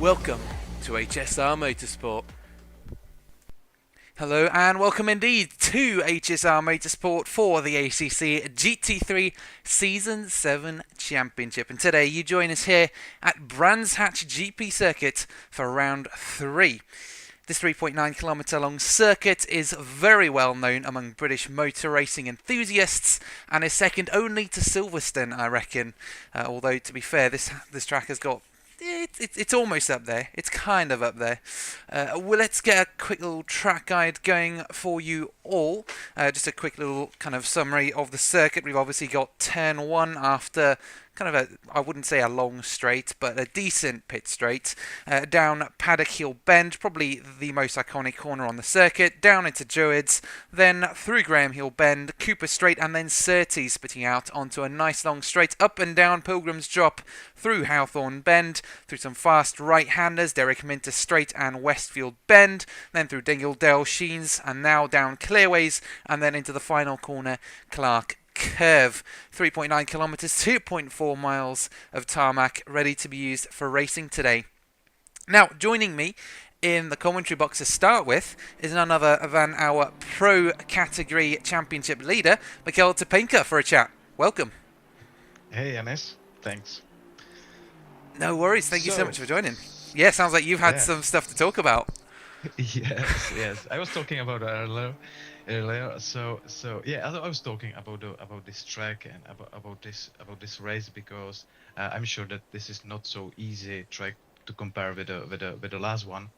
Welcome to HSR Motorsport. Hello and welcome indeed to HSR Motorsport for the ACC GT3 Season 7 Championship. And today you join us here at Brands Hatch GP Circuit for round 3. This 3.9 kilometre long circuit is very well known among British motor racing enthusiasts and is second only to Silverstone, I reckon. Although to be fair, this track has got it's almost up there. It's kind of up there. Well, let's get a quick little track guide going for you all. Just a quick little kind of summary of the circuit. We've obviously got turn 1 after kind of I wouldn't say a long straight, but a decent pit straight. Down Paddock Hill Bend, probably the most iconic corner on the circuit. Down into Druids, then through Graham Hill Bend, Cooper Straight, and then Surtees spitting out onto a nice long straight. Up and down Pilgrim's Drop, through Hawthorne Bend, through some fast right-handers, Derek Minter Straight and Westfield Bend, then through Dingledale Sheens, and now down Clearways, and then into the final corner, Clark Curve. 3.9 kilometres, 2.4 miles of tarmac ready to be used for racing today. Now, joining me in the commentary box to start with is none other than our Pro Category Championship leader, Mikhail Topenka, for a chat. Welcome. Hey, Anis. Thanks. No worries. Thank you so much for joining. Yeah, sounds like you've had some stuff to talk about. Yes. I was talking about earlier. So yeah, I was talking about this track and about this race because I'm sure that this is not so easy track to compare with the last one,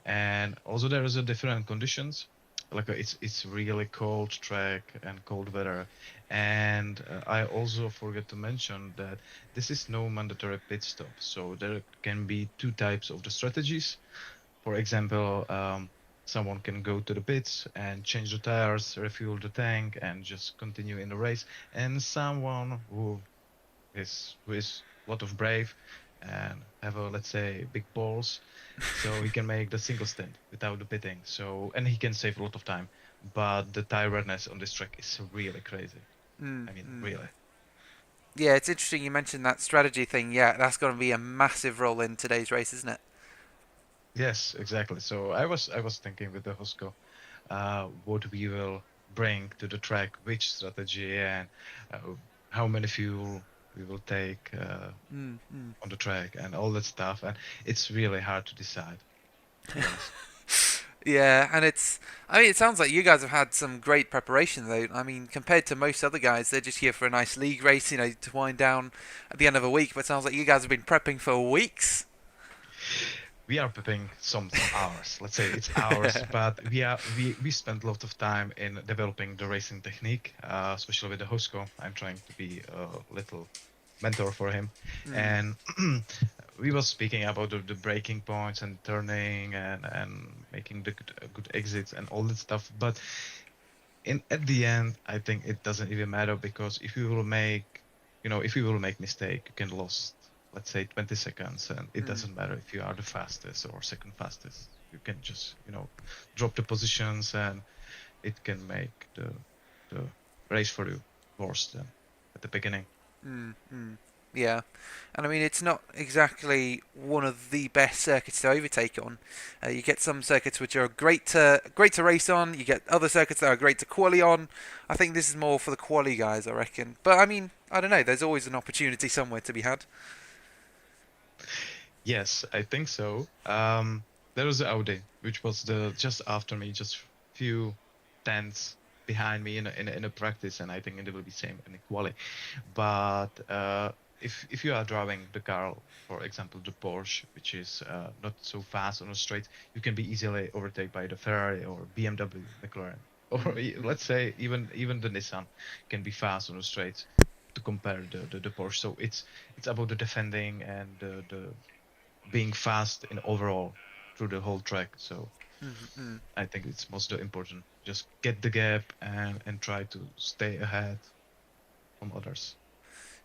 and also there is a different conditions. Like it's really cold track and cold weather, and I also forgot to mention that this is no mandatory pit stop, so there can be two types of the strategies. For example, someone can go to the pits and change the tires, refuel the tank, and just continue in the race. And someone who is a lot of brave and have a, let's say, big balls, so he can make the single stint without the pitting. So, and he can save a lot of time. But the tiredness on this track is really crazy. I mean, really. Yeah, it's interesting you mentioned that strategy thing. Yeah, that's going to be a massive role in today's race, isn't it? Yes, exactly. So I was thinking with the Hosco, what we will bring to the track, which strategy, and uh, how many fuel we will take Mm, mm. on the track, and all that stuff. And it's really hard to decide, to be honest. Yeah, and I mean, it sounds like you guys have had some great preparation, though. I mean, compared to most other guys, they're just here for a nice league race, to wind down at the end of a week. But it sounds like you guys have been prepping for weeks. We are prepping some hours. Let's say it's hours, but we spend a lot of time in developing the racing technique, especially with the Hosco. I'm trying to be a little mentor for him, Mm, and we was speaking about the braking points and turning and making the good exits and all that stuff. But in at the end, I think it doesn't even matter because if you will make, if you will make mistake, you can lose, let's say 20 seconds, and it mm. doesn't matter if you are the fastest or second fastest. You can just, drop the positions, and it can make the race for you worse than at the beginning. Mm, mm. Yeah, and I mean it's not exactly one of the best circuits to overtake on. You get some circuits which are great to race on. You get other circuits that are great to quali on. I think this is more for the quali guys, I reckon. But I mean, I don't know. There's always an opportunity somewhere to be had. Yes, I think so. There was the Audi, which was the just after me, just few tenths behind me in a practice, and I think it will be same in the quali. But if you are driving the car, for example, the Porsche, which is not so fast on the straight, you can be easily overtaken by the Ferrari or BMW, McLaren, or Mm, mm. let's say even the Nissan can be fast on the straight to compare the Porsche. So it's about the defending and the being fast in overall through the whole track. So Mm, mm. I think it's most important. Just get the gap and try to stay ahead from others.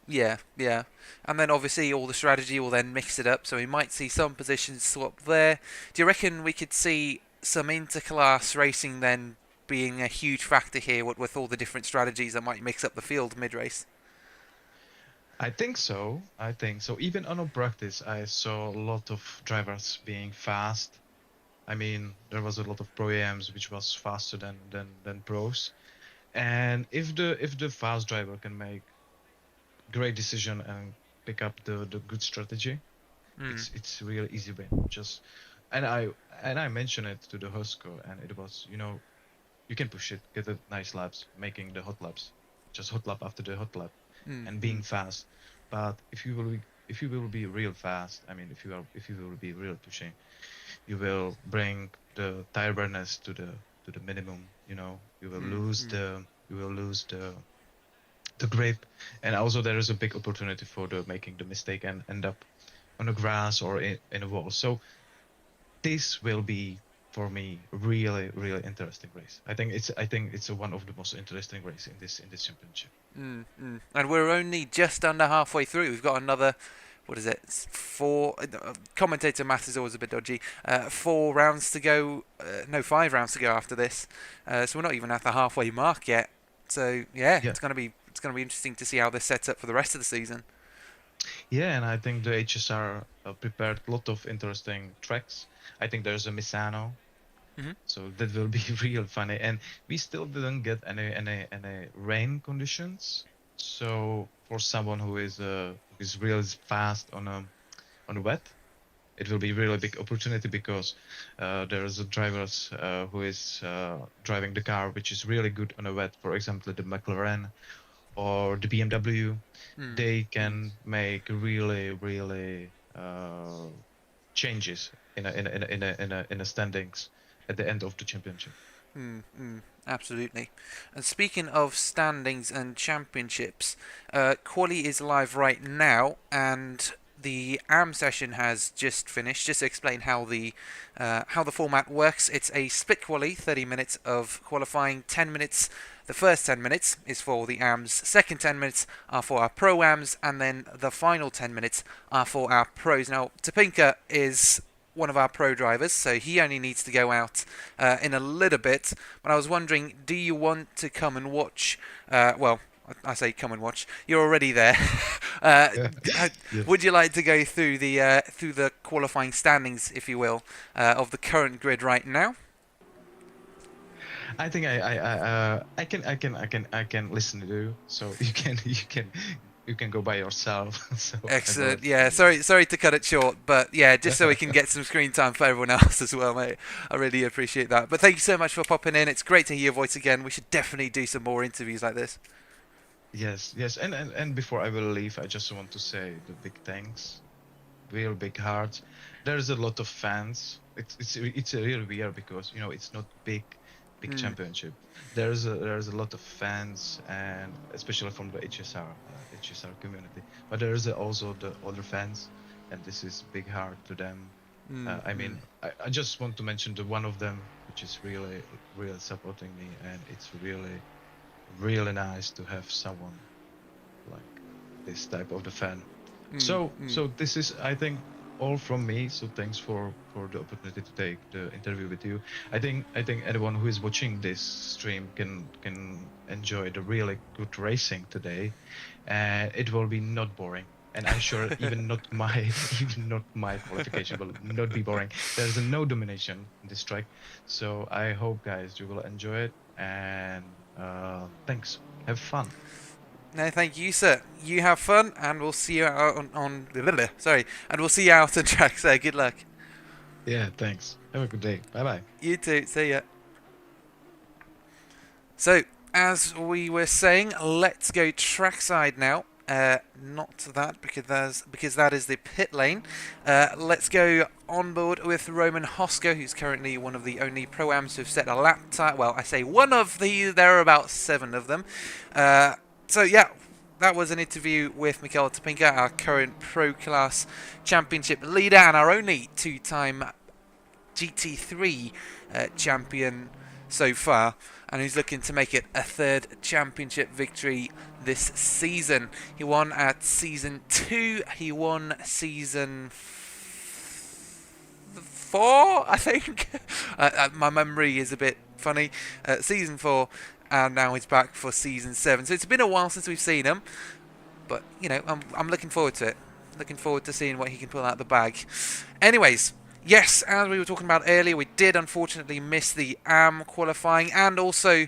Yeah, yeah. And then obviously all the strategy will then mix it up, so we might see some positions swap there. Do you reckon we could see some interclass racing then being a huge factor here with all the different strategies that might mix up the field mid race? I think so. I think so. Even on a practice, I saw a lot of drivers being fast. I mean, there was a lot of pro AMs which was faster than pros. And if the fast driver can make great decision and pick up the good strategy, Mm, it's a real easy win. Just and I mentioned it to the Hosco, and it was, you can push it, get the nice laps, making the hot laps, just hot lap after the hot lap, mm, and being mm, fast. But if you will be real fast, I mean, if you will be real pushing, you will bring the tire burners to the minimum. You will mm, lose mm. the grip, and also there is a big opportunity for the making the mistake and end up on the grass or in a wall. So this will be for me really really interesting race. I think it's one of the most interesting race in this championship. Mm, mm. And we're only just under halfway through. We've got another, what is it? Four. Commentator math is always a bit dodgy. 4 rounds to go. No, 5 rounds to go after this. So we're not even at the halfway mark yet. So yeah, Yeah, it's gonna be interesting to see how this sets up for the rest of the season. yeah, and I think the HSR prepared a lot of interesting tracks. I think there's a Misano, Hmm. so that will be real funny. And we still didn't get any rain conditions. So for someone who is really fast on a wet, it will be really big opportunity because there is a drivers who is driving the car which is really good on a wet. For example, the McLaren or the BMW, Mm, they mm, can make really really changes in a standings at the end of the championship. mm, mm. Absolutely. And speaking of standings and championships, Quali is live right now, and the AM session has just finished. Just to explain how the format works, it's a split quali, 30 minutes of qualifying, 10 minutes. The first 10 minutes is for the AMs, second 10 minutes are for our pro AMs, and then the final 10 minutes are for our pros. Now, Topinka is one of our pro drivers, so he only needs to go out in a little bit. But I was wondering, do you want to come and watch? Well, I say come and watch. You're already there. uh, Yeah. uh, Yes. would you like to go through the qualifying standings, if you will, of the current grid right now? I think I can listen to you. So you can go by yourself. So I will Excellent. listen Yeah, to you. sorry to cut it short, but yeah, just so we can get some screen time for everyone else as well, mate. I really appreciate that. But thank you so much for popping in. It's great to hear your voice again. We should definitely do some more interviews like this. Yes, yes, and before I will leave, I just want to say the big thanks, real big heart. There's a lot of fans. It's a real weird because it's not big Mm, championship. There's a lot of fans, and especially from the HSR community. But there's also the other fans, and this is big heart to them. mm, I mm. mean, I just want to mention the one of them, which is really supporting me, and it's really nice to have someone like this type of the fan. Mm, mm. So this is, I think, all from me. So thanks for the opportunity to take the interview with you. I think anyone who is watching this stream can enjoy the really good racing today, and it will be not boring. And I'm sure even not my even not my qualification will not be boring. There's no domination in this track, so I hope guys you will enjoy it. And thanks. Have fun. No, thank you, sir. You have fun, and we'll see you out on sorry, and we'll see you out on track. So good luck. Yeah, thanks. Have a good day. Bye bye. You too. See ya. So, as we were saying, let's go trackside now. Not that because that is the pit lane. Let's go on board with Roman Hosko, who's currently one of the only pro-ams who've set a lap time. Well, I say one of the. There are about 7 of them. So yeah, that was an interview with Mikel Topinka, our current pro class championship leader and our only 2-time GT3 champion so far, and who's looking to make it a 3rd championship victory this season. He won at season 2, he won season 4, I think. My memory is a bit funny. Season 4, and now he's back for season 7. So it's been a while since we've seen him, but I'm looking forward to it. Looking forward to seeing what he can pull out the bag. Anyways, yes, as we were talking about earlier, we did unfortunately miss the AM qualifying, and also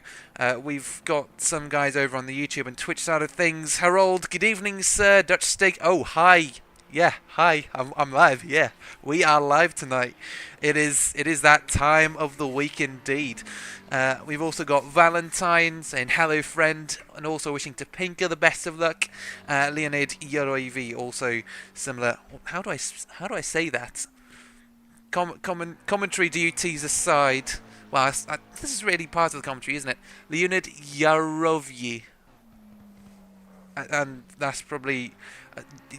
we've got some guys over on the YouTube and Twitch side of things. Harold, good evening, sir. Dutch Steak. Oh, hi. Yeah, hi. I'm live. Yeah, we are live tonight. It is that time of the week indeed. We've also got Valentine saying hello, friend, and also wishing to Pinker the best of luck. Leonid Yoroivi also similar. How do I say that? Commentary duties aside. Well, this is really part of the commentary, isn't it? Leonid Yarovyi. And that's probably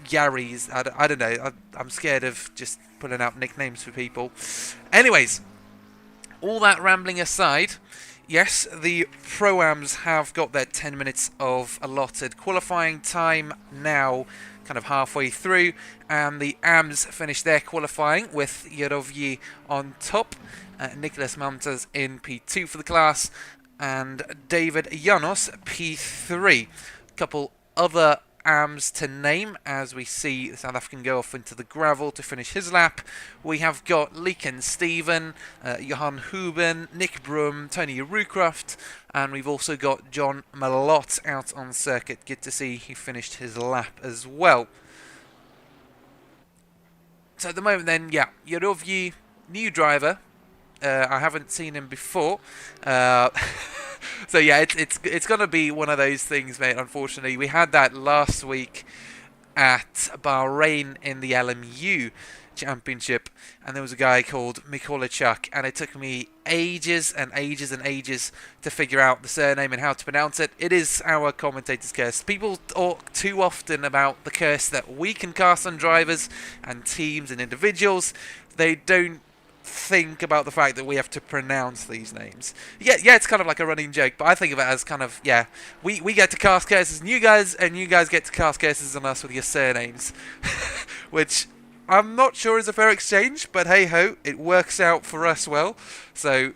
Yari's. I don't know. I'm scared of just pulling out nicknames for people. Anyways, all that rambling aside, yes, the Pro-Ams have got their 10 minutes of allotted qualifying time now, kind of halfway through, and the AMs finished their qualifying with Yarovyi on top, Nicholas Mamtas in P2 for the class, and David Janos P3. A couple other AMs to name as we see the South African go off into the gravel to finish his lap. We have got Leeken Steven, Johan Huben, Nick Broom, Tony Rucroft, and we've also got John Malott out on circuit. Good to see he finished his lap as well. So at the moment then, yeah, Yarovyi, new driver. I haven't seen him before. So yeah, it's gonna be one of those things, mate. Unfortunately, we had that last week at Bahrain in the LMU Championship, and there was a guy called Mikolajchuk, and it took me ages and ages and ages to figure out the surname and how to pronounce it. It is our commentator's curse. People talk too often about the curse that we can cast on drivers and teams and individuals. They don't think about the fact that we have to pronounce these names. Yeah, it's kind of like a running joke, but I think of it as kind of, yeah, we get to cast curses on you guys, and you guys get to cast curses on us with your surnames. Which I'm not sure is a fair exchange, but hey ho, it works out for us well. So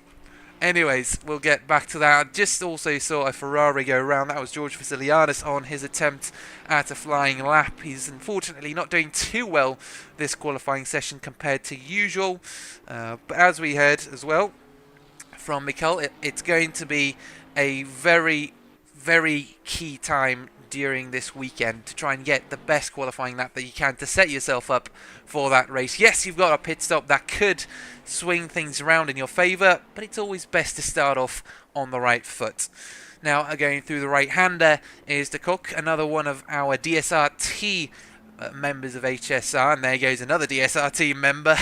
Anyways, we'll get back to that. I just also saw a Ferrari go around. That was George Vasiliadis on his attempt at a flying lap. He's unfortunately not doing too well this qualifying session compared to usual. But as we heard as well from Mikkel, it's going to be a very, very key time during this weekend to try and get the best qualifying lap that you can to set yourself up for that race. Yes, you've got a pit stop that could swing things around in your favour, but it's always best to start off on the right foot. Now, going through the right-hander is the Cook, another one of our DSRT members of HSR, and there goes another DSRT member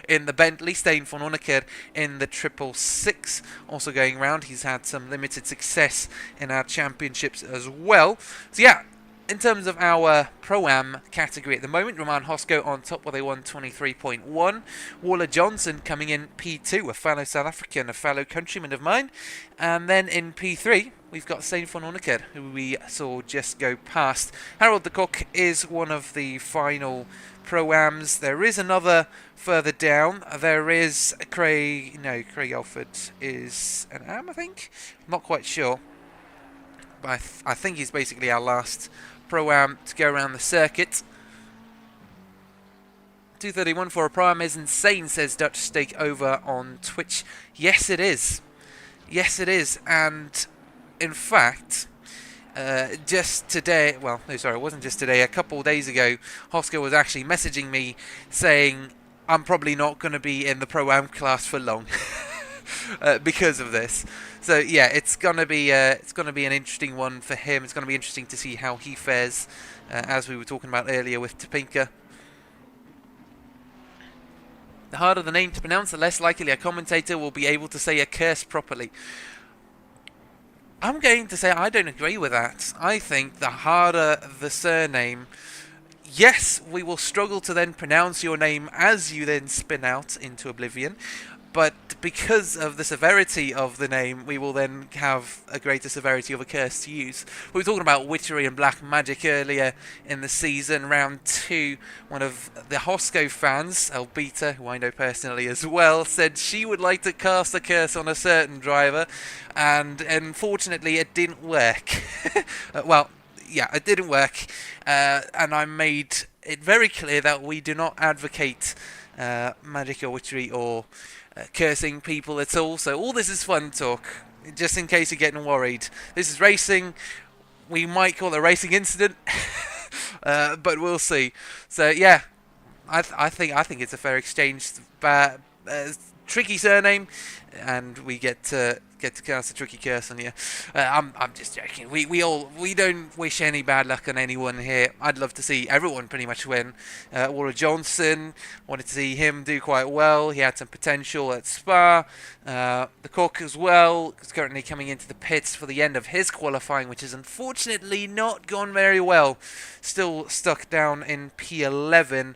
in the Bentley, Stein von Uneker in the 666, also going round. He's had some limited success in our championships as well. So yeah, in terms of our Pro-Am category at the moment, Roman Hosko on top with a 123.1. Waller Johnson coming in P2, a fellow South African, a fellow countryman of mine. And then in P3, we've got Stein von Uneker, who we saw just go past. Harold de Kock is one of the final Pro-Ams. There is another further down. There is Craig Alford is an Am, I think. I'm not quite sure. But I think he's basically our last Pro-Am to go around the circuit. 231 for a Pro-Am is insane, says Dutch Steak over on Twitch. Yes, it is. Yes, it is. And in fact, just today, well, no, sorry, it wasn't just today. A couple of days ago, Hosko was actually messaging me saying, I'm probably not going to be in the Pro-Am class for long because of this. So yeah, it's gonna be an interesting one for him. It's gonna be interesting to see how he fares, as we were talking about earlier with Topinka. The harder the name to pronounce, the less likely a commentator will be able to say a curse properly. I'm going to say I don't agree with that. I think the harder the surname, yes, we will struggle to then pronounce your name as you then spin out into oblivion. But because of the severity of the name, we will then have a greater severity of a curse to use. We were talking about Witchery and Black Magic earlier in the season, round 2. One of the Hosko fans, Elbita, who I know personally as well, said she would like to cast a curse on a certain driver, and unfortunately it didn't work. Well, yeah, it didn't work, and I made it very clear that we do not advocate magic or witchery or cursing people at all. So all this is fun talk, just in case you're getting worried. This is racing. We might call it a racing incident, but we'll see. So yeah, I think it's a fair exchange. Tricky surname, and we get to cast a tricky curse on you. I'm just joking. We don't wish any bad luck on anyone here. I'd love to see everyone pretty much win. Waller Johnson, wanted to see him do quite well. He had some potential at Spa. The Cook as well is currently coming into the pits for the end of his qualifying, which has unfortunately not gone very well. Still stuck down in P11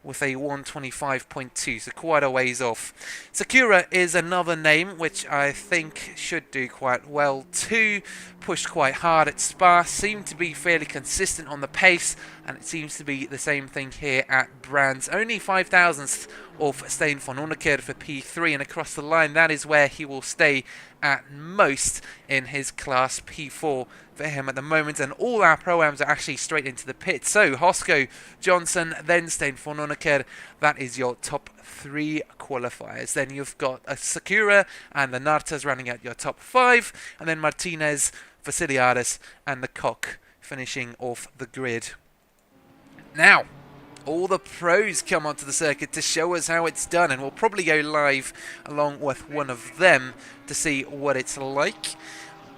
with a 125.2, so quite a ways off. Sakura is another name which I think should do quite well too. Pushed quite hard at Spa, seemed to be fairly consistent on the pace, and it seems to be the same thing here at Brands. Only 5,000th of Stein von Uneker for P3, and across the line that is where he will stay at most in his class. P4 for him at the moment, and all our Pro-Ams are actually straight into the pit. So Hosko, Johnson, then Stein von Uneker, that is your top 3 qualifiers. Then you've got a Sakura and the Nartas running at your top 5, and then Martinez, Vasiliadis and the Cock finishing off the grid. Now, all the pros come onto the circuit to show us how it's done, and we'll probably go live along with one of them to see what it's like.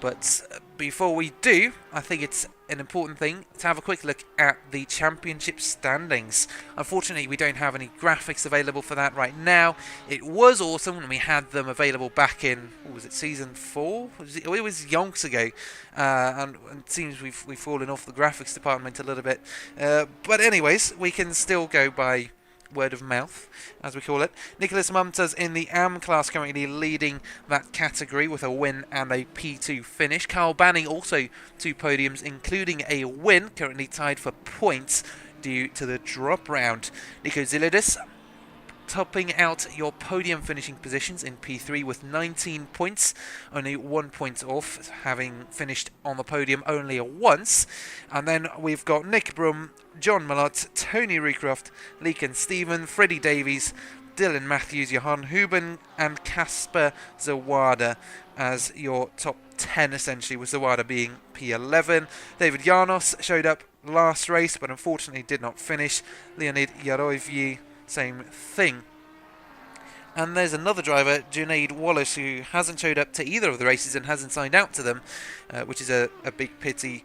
But before we do, I think it's an important thing to have a quick look at the championship standings. Unfortunately, we don't have any graphics available for that right now. It was awesome when we had them available back in, what was it, season 4? It was yonks ago, and it seems we've fallen off the graphics department a little bit. But anyways, we can still go by word of mouth, as we call it. Nicholas Mumtaz in the AM class currently leading that category with a win and a P2 finish. Carl Banning also 2 podiums, including a win, currently tied for points due to the drop round. Nico Zilidis topping out your podium finishing positions in P3 with 19 points, only 1 point off, having finished on the podium only once. And then we've got Nick Brum, John Malott, Tony Recroft, Leakin Stephen, Freddie Davies, Dylan Matthews, Johan Huben, and Kasper Zawada as your top 10, essentially, with Zawada being P11. David Janos showed up last race, but unfortunately did not finish. Leonid Yaroevyi, same thing. And there's another driver, Junaid Wallace, who hasn't showed up to either of the races and hasn't signed out to them, which is a big pity.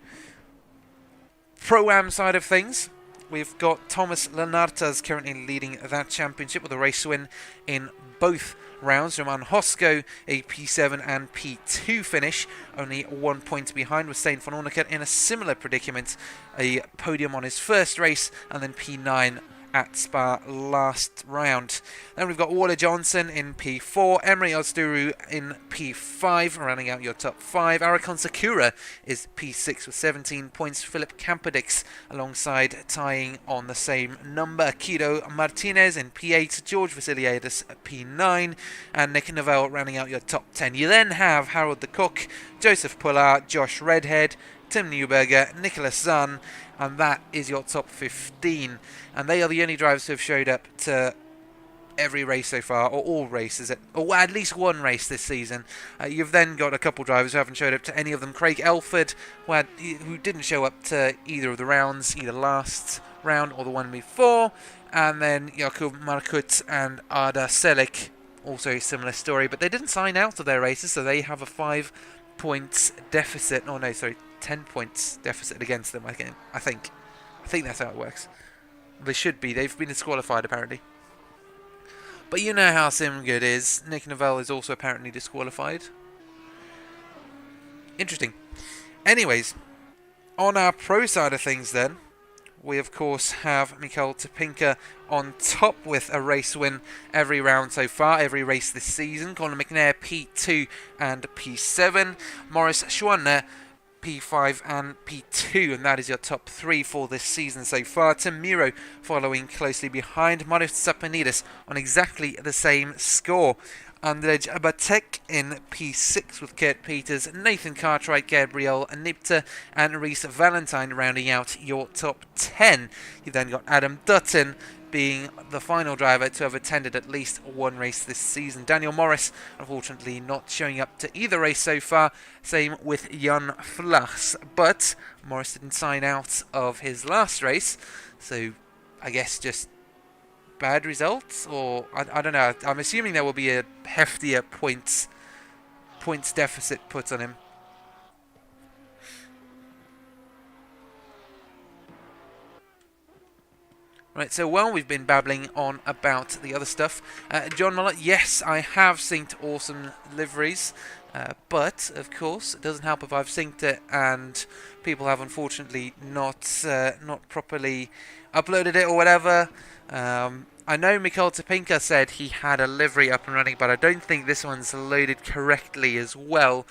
Pro-Am side of things, we've got Thomas Lenartas currently leading that championship with a race win in both rounds. Roman Hosko, a P7 and P2 finish, only 1 point behind, with Stein van Orneke in a similar predicament, a podium on his first race and then P9 at Spa last round. Then we've got Walla Johnson in P4, Emery Ozduru in P5, rounding out your top 5. Arakon Sakura is P6 with 17 points. Philip Campadix alongside, tying on the same number. Kido Martinez in P8, George Vasiliadis P9, and Nick Novell rounding out your top 10. You then have Harold the Cook, Joseph Pullard, Josh Redhead, Tim Newberger, Nicholas Zahn, and that is your top 15. And they are the only drivers who have showed up to every race so far, or all races, or at least one race this season. You've then got a couple drivers who haven't showed up to any of them. Craig Elford, who didn't show up to either of the rounds, either last round or the one before. And then Jakub Markut and Arda Selik, also a similar story, but they didn't sign out of their races, so they have a 5 points deficit. Oh no, sorry, 10 points deficit against them. I think that's how it works. They should be. They've been disqualified apparently. But you know how SimGood is. Nick Novell is also apparently disqualified. Interesting. Anyways, on our pro side of things then, we of course have Mikael Topinka on top with a race win every round so far, every race this season. Colin McNair P2 and P7. Morris Schwanner P5 and P2, and that is your top 3 for this season so far. Tim Miro following closely behind. Marius Tsapanidis on exactly the same score. Andrej Abatek in P6 with Kurt Peters, Nathan Cartwright, Gabriel Nipta, and Reese Valentine rounding out your top 10. You've then got Adam Dutton being the final driver to have attended at least one race this season. Daniel Morris, unfortunately, not showing up to either race so far. Same with Jan Flachs, but Morris didn't sign out of his last race, so I guess just bad results, or I don't know. I'm assuming there will be a heftier points deficit put on him. Right, so while we've been babbling on about the other stuff, John Mullett, yes, I have synced awesome liveries, but of course it doesn't help if I've synced it and people have unfortunately not properly uploaded it or whatever. I know Mikael Topinka said he had a livery up and running, but I don't think this one's loaded correctly as well.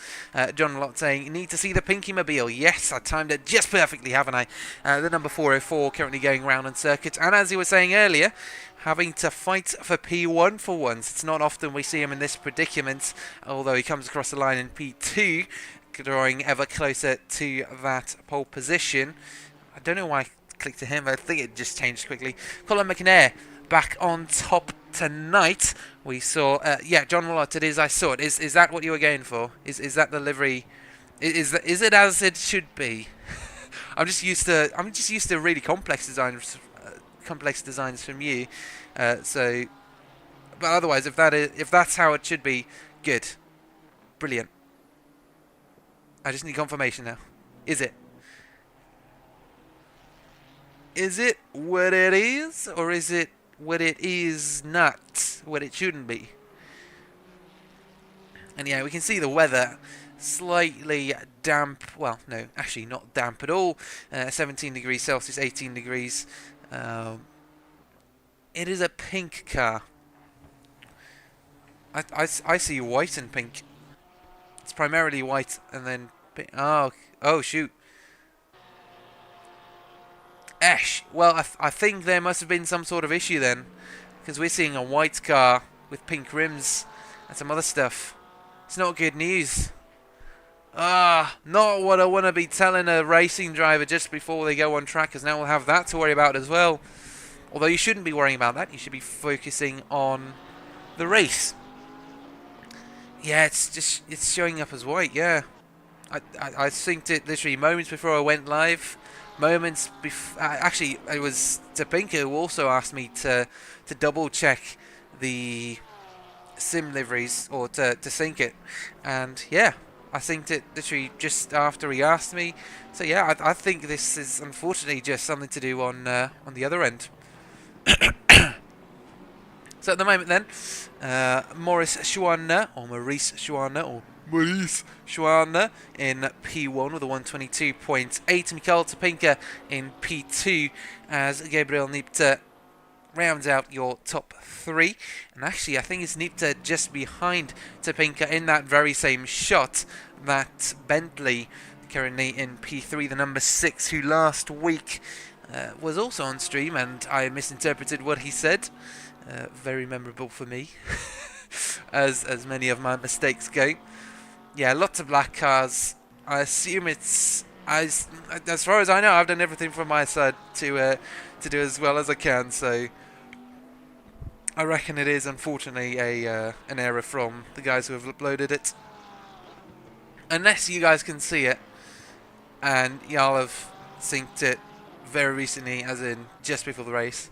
John Lott saying, you need to see the Pinky Mobile. Yes, I timed it just perfectly, haven't I? The number 404 currently going round on circuit. And as you were saying earlier, having to fight for P1 for once. It's not often we see him in this predicament, although he comes across the line in P2, drawing ever closer to that pole position. I don't know why I clicked to him, I think it just changed quickly. Colin McNair back on top tonight. We saw, John Wallott, it is, I saw it. Is that what you were going for? Is that the livery? Is it as it should be? I'm just used to really complex designs from you. But otherwise, if that's how it should be, good, brilliant. I just need confirmation now. Is it? Is it what it is, or is it what it is not, what it shouldn't be? And yeah, we can see the weather slightly damp. Well, no, actually not damp at all. 17 degrees Celsius, 18 degrees. It is a pink car. I see white and pink. It's primarily white and then pink. Oh shoot. Well, I think there must have been some sort of issue then. because we're seeing a white car with pink rims and some other stuff. It's not good news. Not what I want to be telling a racing driver just before they go on track, because now we'll have that to worry about as well. Although you shouldn't be worrying about that. You should be focusing on the race. Yeah, it's showing up as white, yeah. I synced it literally moments before I went live. Moments before... Actually, it was Topinka who also asked me to double check the sim liveries, or to sync it. And yeah, I synced it literally just after he asked me. So yeah, I think this is unfortunately just something to do on the other end. So at the moment then, Maurice Schwaner in P1 with a 122.8. Mikael Topinka in P2 as Gabriel Nipte rounds out your top 3. And actually, I think it's Nipte just behind Topinka in that very same shot. That Bentley currently in P3, the number 6, who last week was also on stream, and I misinterpreted what he said. Very memorable for me, as many of my mistakes go. Yeah, lots of black cars. I assume it's, as far as I know, I've done everything from my side to do as well as I can. So I reckon it is unfortunately an error from the guys who have uploaded it. Unless you guys can see it, and y'all have synced it very recently, as in just before the race.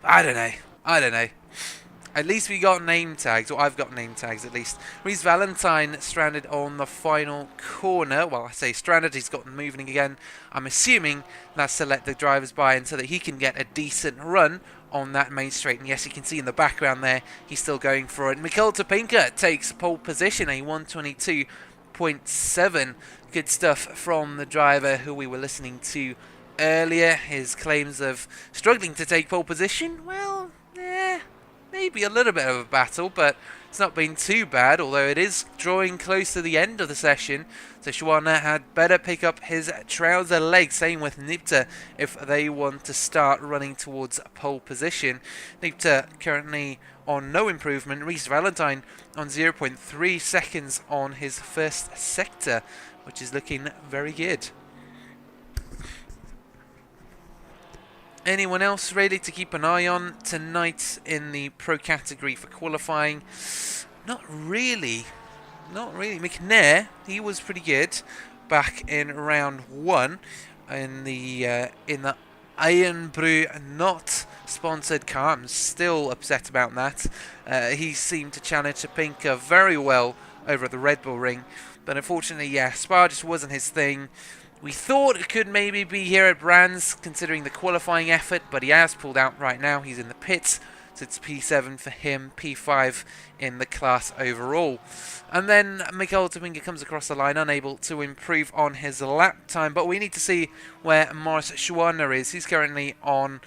I don't know. At least we got name tags, or I've got name tags at least. Reese Valentine stranded on the final corner. Well, I say stranded, he's gotten moving again. I'm assuming that's to let the drivers by in so that he can get a decent run on that main straight. And yes, you can see in the background there, he's still going for it. Mikael Topinka takes pole position, a 122.7. Good stuff from the driver who we were listening to earlier. His claims of struggling to take pole position, well, maybe a little bit of a battle, but it's not been too bad, although it is drawing close to the end of the session. So Schwaner had better pick up his trouser leg, same with Nipte, if they want to start running towards pole position. Nipte currently on no improvement. Reese Valentine on 0.3 seconds on his first sector, which is looking very good. Anyone else ready to keep an eye on tonight in the pro category for qualifying? Not really. McNair, he was pretty good back in round 1 in the Ironbrew not sponsored car. I'm still upset about that. He seemed to challenge Topinka very well over at the Red Bull Ring, but unfortunately, yeah, Spa just wasn't his thing. We thought it could maybe be here at Brands, considering the qualifying effort, but he has pulled out right now. He's in the pits, so it's P7 for him, P5 in the class overall. And then Mikael Topinka comes across the line, unable to improve on his lap time, but we need to see where Maurice Schwaner is. He's currently on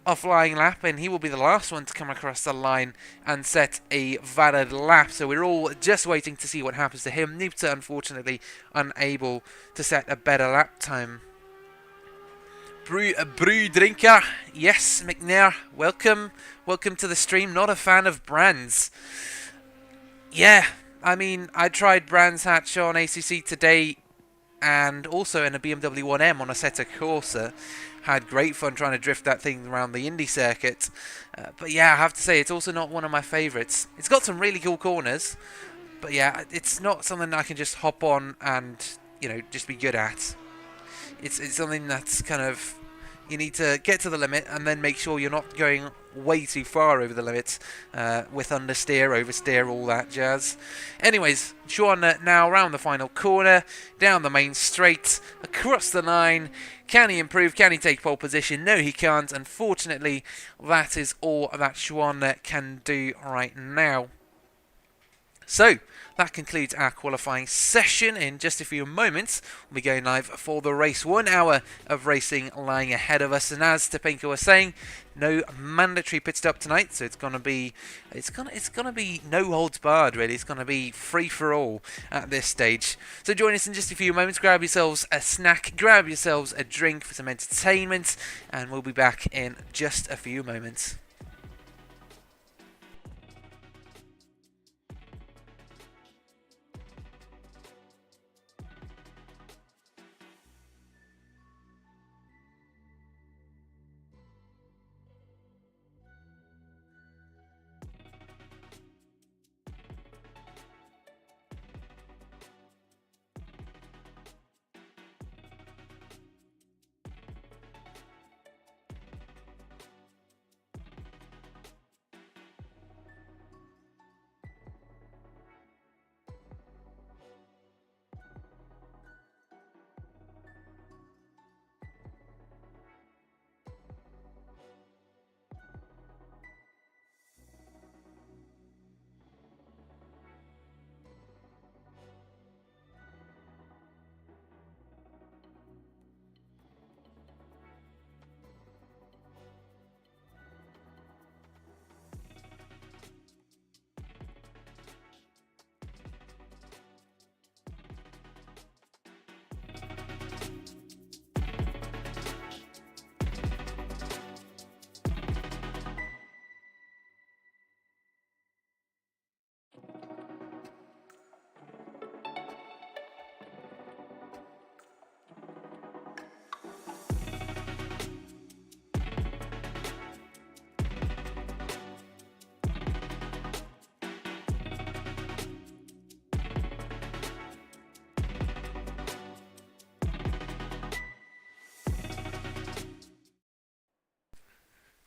a flying lap, and he will be the last one to come across the line and set a valid lap. So we're all just waiting to see what happens to him. Nipte, unfortunately, unable to set a better lap time. Brew Drinker, yes, McNair, welcome to the stream. Not a fan of Brands. Yeah, I mean, I tried Brands Hatch on ACC today, and also in a BMW 1M on AssettoCorsa. Had great fun trying to drift that thing around the Indy circuit. But yeah, I have to say, it's also not one of my favourites. It's got some really cool corners, but yeah, it's not something I can just hop on and, you know, just be good at. It's something that's kind of, you need to get to the limit and then make sure you're not going way too far over the limit with understeer, oversteer, all that jazz. Anyways, Sean now around the final corner, down the main straight, across the line. Can he improve? Can he take pole position? No, he can't. Unfortunately, that is all that Schwaner can do right now. So, that concludes our qualifying session. In just a few moments, we'll be going live for the race. 1 hour of racing lying ahead of us. And as Topinka was saying, no mandatory pit stop tonight, so it's gonna be no holds barred really. It's gonna be free for all at this stage. So join us in just a few moments. Grab yourselves a snack, grab yourselves a drink for some entertainment, and we'll be back in just a few moments.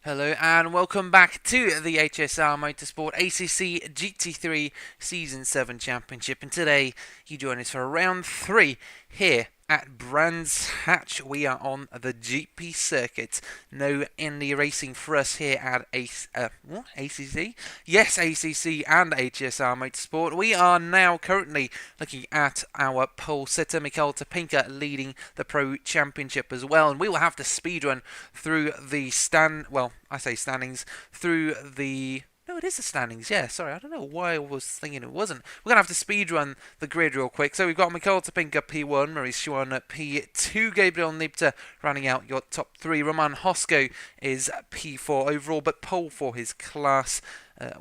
Hello and welcome back to the HSR Motorsport ACC GT3 Season 7 Championship. And today you join us for round 3 here at Brands Hatch. We are on the GP circuit. No Indy racing for us here at ACC? Yes, ACC and HSR Motorsport. We are now currently looking at our pole sitter, Mikhail Topinka, leading the Pro Championship as well. And we will have to speedrun through the standings, through the... No, it is the standings, yeah, sorry, I don't know why I was thinking it wasn't. We're going to have to speed run the grid real quick. So we've got Mikhail Topinka P1, Maurice Schwan at P2, Gabriel Nibta rounding out your top 3. Roman Hosko is P4 overall, but pole for his class.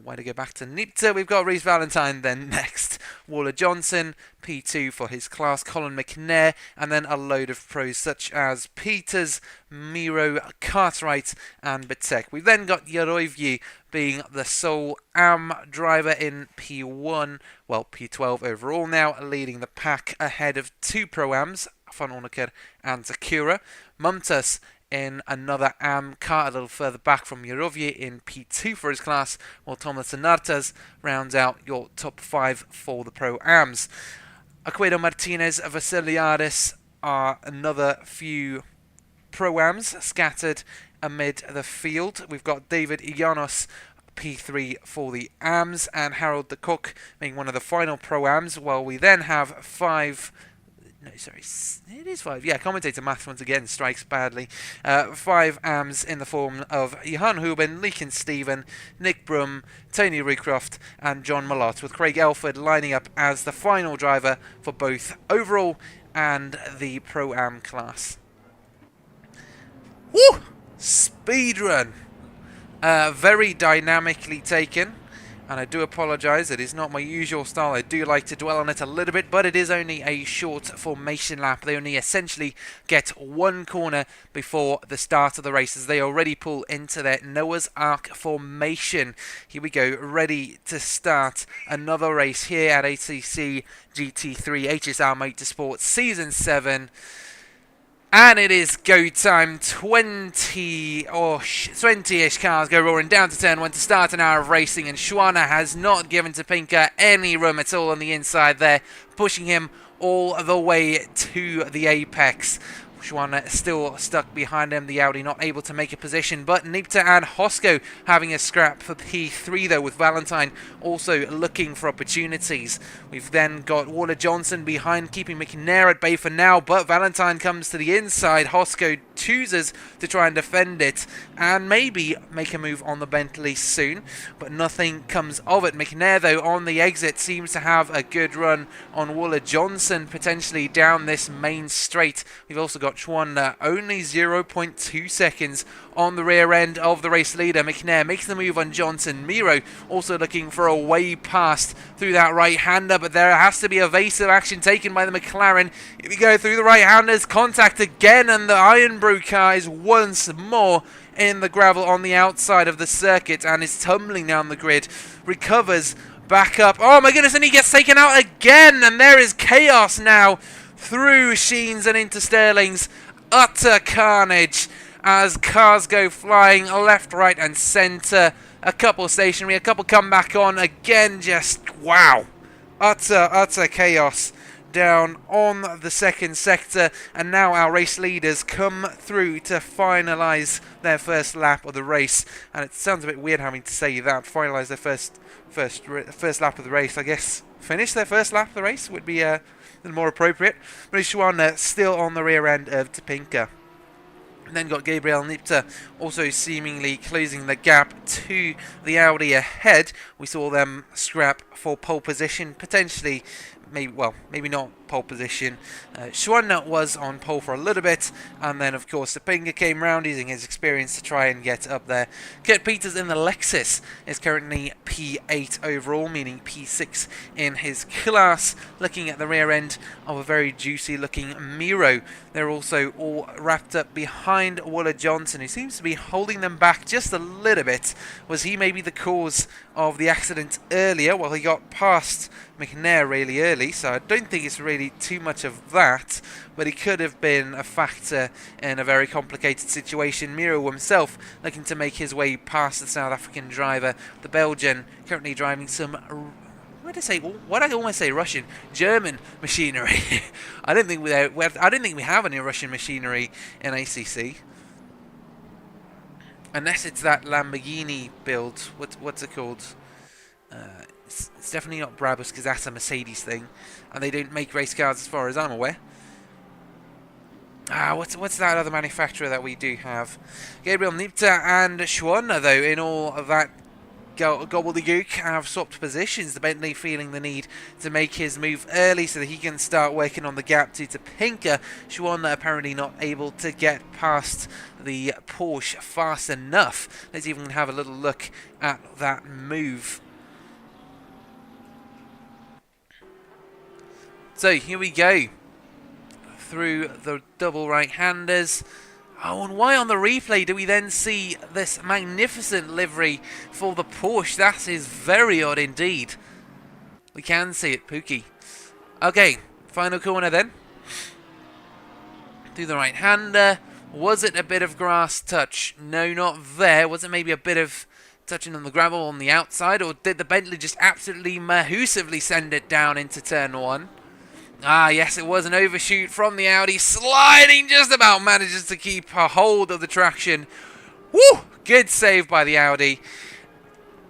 Way to go back to Nibta. We've got Reece Valentine then next. Waller Johnson, P2 for his class. Colin McNair, and then a load of pros such as Peters, Miro, Cartwright, and Bitek. We've then got Yaroivyi being the sole AM driver in P1, well, P12 overall now, leading the pack ahead of 2 Pro-Ams, Van Onneker and Sakura. Mumtas in another AM car a little further back from Yarovyi in P2 for his class, while Thomas Nartas rounds out your top 5 for the Pro-Ams. Aquedo Martinez, Vasiliadis are another few Pro-Ams scattered amid the field. We've got David Ianos, P3 for the AMs, and Harold de Cook being one of the final Pro-Ams, while we then have 5... No, sorry, it is 5. Yeah, commentator maths once again strikes badly. 5 AMs in the form of Johan Huben, Leakin Stephen, Nick Brum, Tony Recroft, and John Malott, with Craig Elford lining up as the final driver for both overall and the Pro-Am class. Woo! Speedrun! Very dynamically taken, and I do apologise, it is not my usual style. I do like to dwell on it a little bit, but it is only a short formation lap. They only essentially get one corner before the start of the race, as they already pull into their Noah's Ark formation. Here we go, ready to start another race here at ACC GT3 HSR Motorsport Season 7. And it is go time. 20-ish cars go roaring down to turn 1 to start an hour of racing, and Schwana has not given Topinka any room at all on the inside there, pushing him all the way to the apex. Schwana still stuck behind him, the Audi not able to make a position, but Nibta and Hosko having a scrap for P3 though, with Valentine also looking for opportunities. We've then got Waller Johnson behind, keeping McNair at bay for now, but Valentine comes to the inside. Hosko chooses to try and defend it and maybe make a move on the Bentley soon, but nothing comes of it. McNair though on the exit seems to have a good run on Waller Johnson, potentially down this main straight. We've also got Schwan only 0.2 seconds on the rear end of the race leader. McNair makes the move on Johnson. Miro also looking for a way past through that right-hander, but there has to be evasive action taken by the McLaren. If we go through the right-handers, contact again, and the Iron Brew car is once more in the gravel on the outside of the circuit and is tumbling down the grid. Recovers back up. Oh my goodness, and he gets taken out again, and there is chaos now through Sheens and into Sterling's. Utter carnage as cars go flying left, right and centre. A couple stationary, a couple come back on. Again, just wow. Utter chaos down on the second sector. And now our race leaders come through to finalise their first lap of the race. And it sounds a bit weird having to say that. Finalise their first lap of the race, I guess. Finish their first lap of the race would be more appropriate. Schwan still on the rear end of Topinka. And then got Gabriel Nibta also seemingly closing the gap to the Audi ahead. We saw them scrap for pole position, potentially, maybe not pole position. Schwan was on pole for a little bit, and then of course Topinka came round using his experience to try and get up there. Kurt Peters in the Lexus is currently P8 overall, meaning P6 in his class. Looking at the rear end of a very juicy looking Miro. They're also all wrapped up behind Waller Johnson, who seems to be holding them back just a little bit. Was he maybe the cause of the accident earlier. Well, he got past McNair really early, so I don't think it's really too much of that, but he could have been a factor in a very complicated situation. Miro himself looking to make his way past the South African driver, the Belgian currently driving some... What did I say? What did I almost say? Russian, German machinery. I don't think we have any Russian machinery in ACC, unless it's that Lamborghini build. What's it called? It's definitely not Brabus, because that's a Mercedes thing, and they don't make race cars as far as I'm aware. What's that other manufacturer that we do have? Gabriel Nipta and Schwanner, though, in all of that gobbledygook, have swapped positions. The Bentley feeling the need to make his move early so that he can start working on the gap to Pinker. Schwanner apparently not able to get past the Porsche fast enough. Let's even have a little look at that move. So here we go through the double right-handers. Oh, and why on the replay do we then see this magnificent livery for the Porsche? That is very odd indeed. We can see it, Pookie. Okay, final corner then. Through the right-hander. Was it a bit of grass touch? No, not there. Was it maybe a bit of touching on the gravel on the outside? Or did the Bentley just absolutely mahusively send it down into turn 1? Ah, yes, it was an overshoot from the Audi. Sliding, just about manages to keep a hold of the traction. Woo! Good save by the Audi.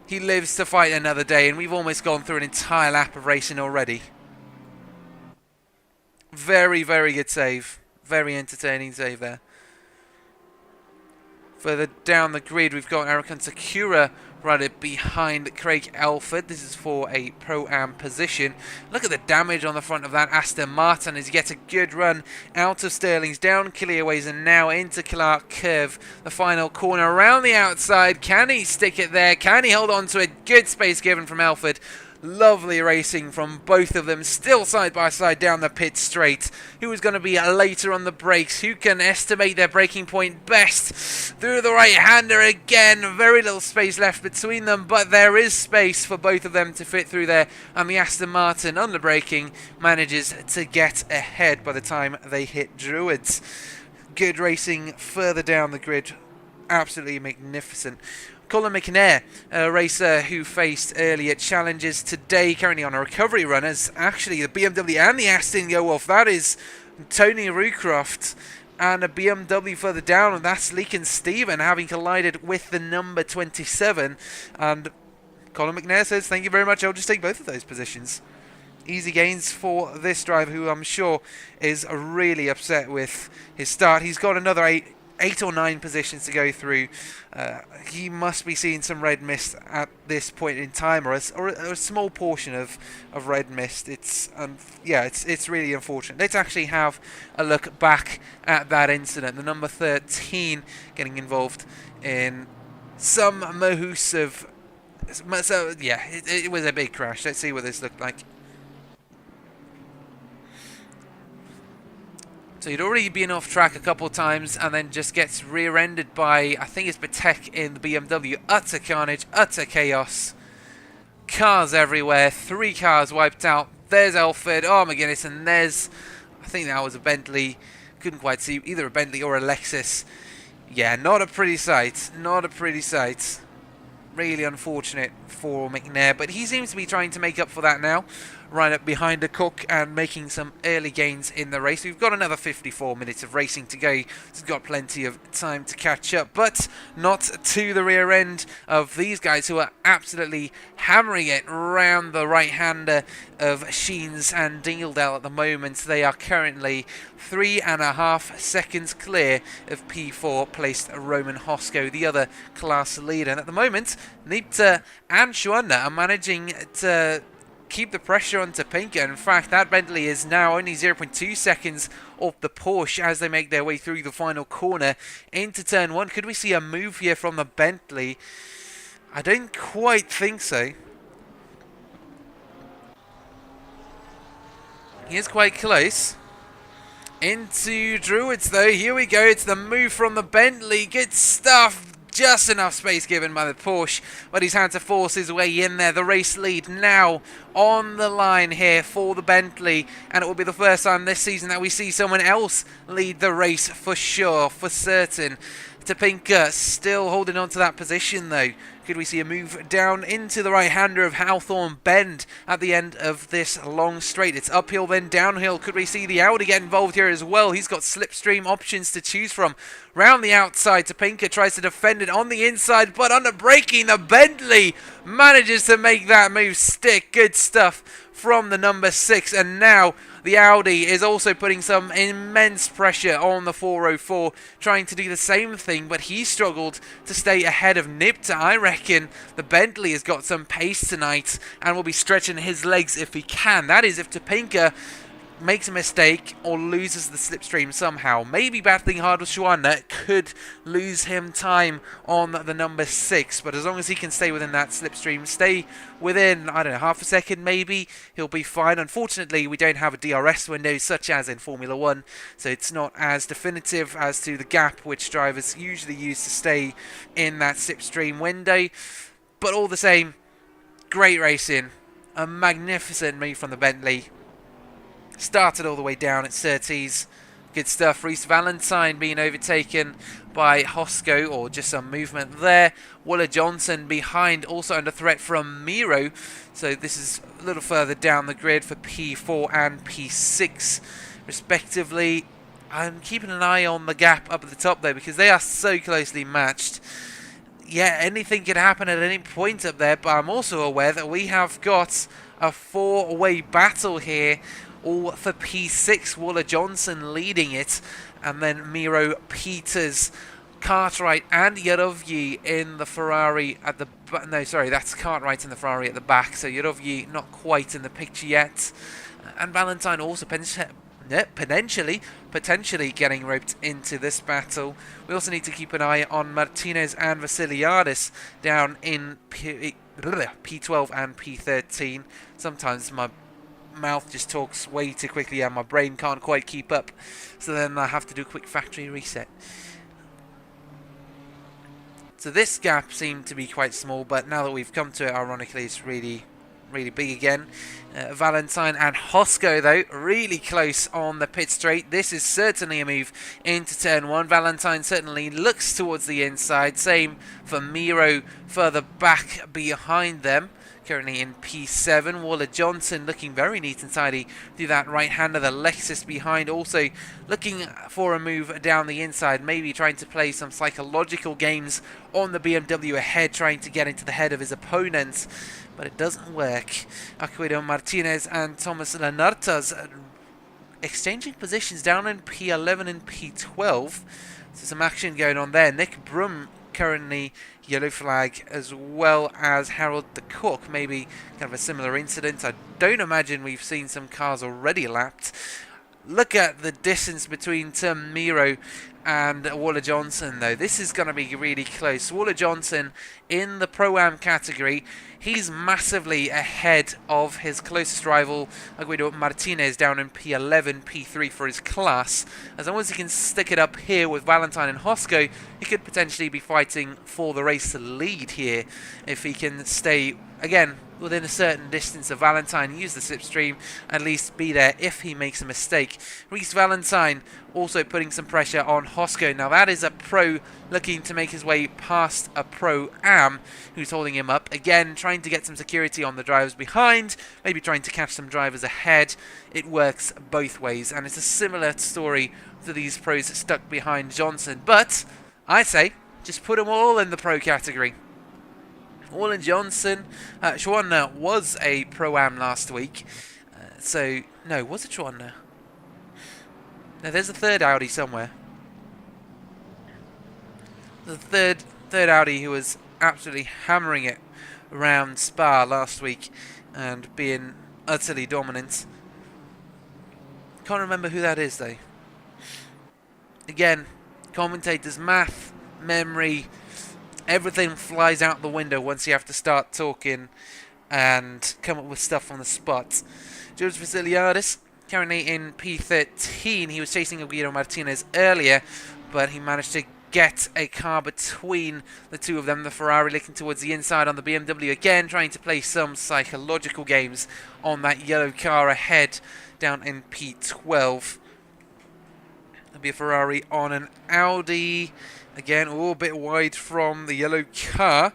He lives to fight another day, and we've almost gone through an entire lap of racing already. Very, very good save. Very entertaining save there. Further down the grid, we've got Eric Sakura right behind Craig Elford. This is for a Pro-Am position. Look at the damage on the front of that Aston Martin as he gets a good run out of Stirling's, down clearways, and now into Clark Curve. The final corner around the outside. Can he stick it there? Can he hold on to it? Good space given from Elford. Lovely racing from both of them, still side by side down the pit straight. Who is going to be later on the brakes? Who can estimate their braking point best? Through the right-hander again. Very little space left between them, but there is space for both of them to fit through there. And the Aston Martin, under braking, manages to get ahead by the time they hit Druids. Good racing further down the grid. Absolutely magnificent. Colin McNair, a racer who faced earlier challenges today, currently on a recovery run, as actually the BMW and the Aston go off. That is Tony Rucroft, and a BMW further down, and that's Leek Stephen having collided with the number 27. And Colin McNair says, thank you very much, I'll just take both of those positions. Easy gains for this driver, who I'm sure is really upset with his start. He's got another eight or nine positions to go through. He must be seeing some red mist at this point in time, or a small portion of red mist. It's really unfortunate. Let's actually have a look back at that incident. The number 13 getting involved in some mahous of... So yeah, it was a big crash. Let's see what this looked like. So he'd already been off track a couple of times and then just gets rear-ended by, I think it's Patek in the BMW. Utter carnage, utter chaos. Cars everywhere, 3 cars wiped out. There's Elford, oh my goodness, and there's, I think that was a Bentley. Couldn't quite see, either a Bentley or a Lexus. Yeah, not a pretty sight, not a pretty sight. Really unfortunate for McNair, but he seems to be trying to make up for that now. Right up behind the Cook and making some early gains in the race. We've got another 54 minutes of racing to go. He's got plenty of time to catch up, but not to the rear end of these guys who are absolutely hammering it round the right-hander of Sheens and Dingledale at the moment. They are currently 3.5 seconds clear of P4 placed Roman Hosko, the other class leader. And at the moment, Nipta and Schwander are managing to keep the pressure on Topinka. In fact, that Bentley is now only 0.2 seconds off the Porsche as they make their way through the final corner into turn 1. Could we see a move here from the Bentley? I don't quite think so. He is quite close. Into Druids though, here we go, it's the move from the Bentley, good stuff. just enough space given by the Porsche, but he's had to force his way in there. The race lead now on the line here for the Bentley, and it will be the first time this season that we see someone else lead the race for sure, for certain. Topinka still holding on to that position though. Could we see a move down into the right-hander of Hawthorne Bend at the end of this long straight? It's uphill then downhill. Could we see the Audi get involved here as well? He's got slipstream options to choose from. Round the outside, Topinka tries to defend it on the inside, but under braking, the Bentley manages to make that move stick. Good stuff from the number 6, and now the Audi is also putting some immense pressure on the 404, trying to do the same thing, but he struggled to stay ahead of Nipta. I reckon the Bentley has got some pace tonight and will be stretching his legs if he can. That is, if Topinka makes a mistake or loses the slipstream somehow. Maybe battling hard with Schwander could lose him time on the number 6, but as long as he can stay within that slipstream, stay within, I don't know, half a second maybe, he'll be fine. Unfortunately, we don't have a DRS window such as in Formula 1, so it's not as definitive as to the gap which drivers usually use to stay in that slipstream window, but all the same, great racing, a magnificent move from the Bentley. Started all the way down at Surtees. Good stuff. Reese Valentine being overtaken by Hosco, or just some movement there. Wooler Johnson behind, also under threat from Miro. So this is a little further down the grid for P4 and P6 respectively. I'm keeping an eye on the gap up at the top though, because they are so closely matched. Yeah, anything can happen at any point up there, but I'm also aware that we have got a 4-way battle here. All for P6, Wooler Johnson leading it, and then Miro, Peters, Cartwright and Yarovyi in the Ferrari at the no, sorry, that's Cartwright in the Ferrari at the back, so Yarovyi not quite in the picture yet, and Valentine also potentially getting roped into this battle. We also need to keep an eye on Martinez and Vasiliadis down in P12 and P13. Sometimes my mouth just talks way too quickly and my brain can't quite keep up, so then I have to do a quick factory reset. So this gap seemed to be quite small, but now that we've come to it, ironically it's really big again. Valentine and Hosco though really close on the pit straight. This is certainly a move into turn 1. Valentine certainly looks towards the inside, same for Miro further back behind them. Currently in P7, Wooler Johnson looking very neat and tidy through that right-hander. The Lexus behind also looking for a move down the inside, maybe trying to play some psychological games on the BMW ahead, trying to get into the head of his opponents, but it doesn't work. Aquino Martinez and Thomas Lanartas exchanging positions down in P11 and P12, so some action going on there. Nick Brum currently yellow flag, as well as Harold the Cook. Maybe kind of a similar incident. I don't imagine we've seen some cars already lapped. Look at the distance between Tim Miro and Wooler Johnson though. This is going to be really close. Wooler Johnson in the Pro-Am category, he's massively ahead of his closest rival Aguido Martinez down in P11, P3 for his class. As long as he can stick it up here with Valentine and Hosco, he could potentially be fighting for the race lead here if he can stay, again, within a certain distance of Valentine, use the slipstream, at least be there if he makes a mistake. Reese Valentine also putting some pressure on Hosco. Now that is a pro looking to make his way past a Pro-Am who's holding him up. Again, trying to get some security on the drivers behind, maybe trying to catch some drivers ahead. It works both ways, and it's a similar story to these pros stuck behind Johnson. But I say, just put them all in the pro category. All in Johnson. Schwander was a Pro-Am last week. No, was it Schwander? No, there's a third Audi somewhere. The third Audi who was absolutely hammering it around Spa last week and being utterly dominant. Can't remember who that is though. Again, commentators' math, memory, everything flies out the window once you have to start talking and come up with stuff on the spot. George Vasiliadis, currently in P13. He was chasing Guido Martinez earlier, but he managed to get a car between the two of them. The Ferrari looking towards the inside on the BMW again, trying to play some psychological games on that yellow car ahead down in P12. There'll be a Ferrari on an Audi. Again, a bit wide from the yellow car.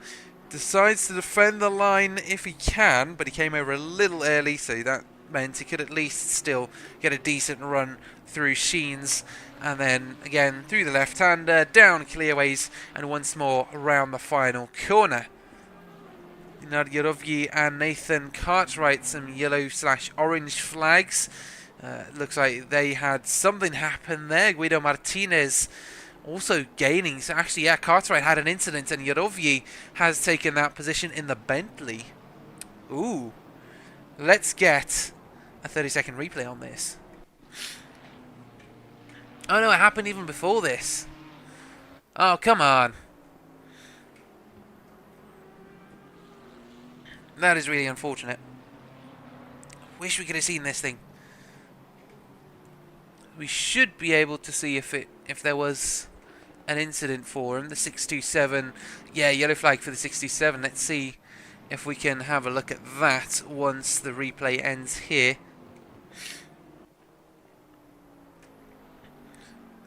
Decides to defend the line if he can, but he came over a little early, so that meant he could at least still get a decent run through Sheens. And then again through the left-hander, down clearways, and once more around the final corner. Nadyarovyi and Nathan Cartwright, some yellow/orange flags. Looks like they had something happen there. Guido Martinez also gaining. So actually, yeah, Cartwright had an incident, and Yarovyi has taken that position in the Bentley. Ooh. Let's get a 30-second replay on this. Oh no, it happened even before this. Oh, come on. That is really unfortunate. Wish we could have seen this thing. We should be able to see if there was an incident for him. The 627. Yeah, yellow flag for the 627. Let's see if we can have a look at that once the replay ends here.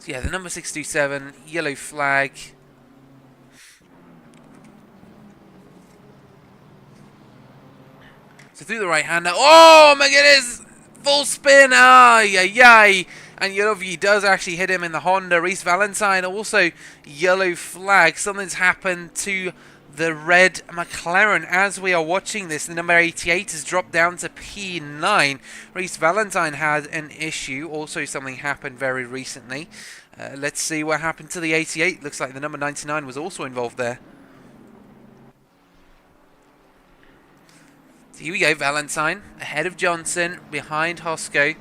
So yeah, the number 627, yellow flag. So through the right hander. Oh my goodness! Full spin! Ay, ay, ay. And Yarovyi does actually hit him in the Honda. Reese Valentine also yellow flag. Something's happened to the red McLaren as we are watching this. The number 88 has dropped down to P9. Reese Valentine had an issue. Also something happened very recently. Let's see what happened to the 88. Looks like the number 99 was also involved there. So here we go, Valentine ahead of Johnson, behind Hosko.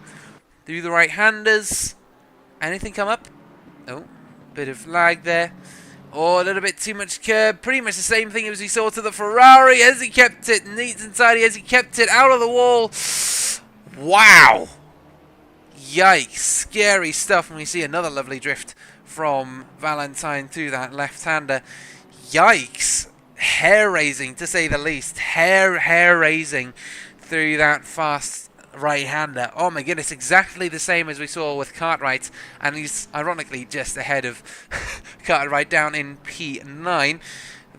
Through the right-handers. Anything come up? Oh, bit of lag there. Oh, a little bit too much curb. Pretty much the same thing as we saw to the Ferrari as he kept it neat and tidy, as he kept it out of the wall. Wow. Yikes. Scary stuff. And we see another lovely drift from Valentine through that left-hander. Yikes. Hair-raising, to say the least. Hair-raising through that fast right-hander. Oh my goodness, exactly the same as we saw with Cartwright, and he's ironically just ahead of Cartwright down in P9.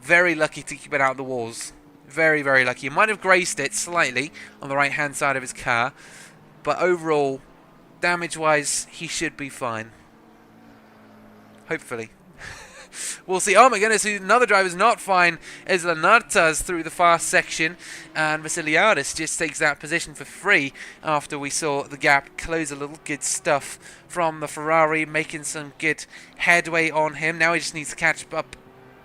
Very lucky to keep it out of the walls. Very, very lucky. He might have grazed it slightly on the right-hand side of his car, but overall, damage-wise, he should be fine. Hopefully. We'll see. Oh my goodness, another driver's not fine is Lanartas through the fast section, and Vasiliadis just takes that position for free after we saw the gap close a little. Good stuff from the Ferrari, making some good headway on him. Now he just needs to catch up,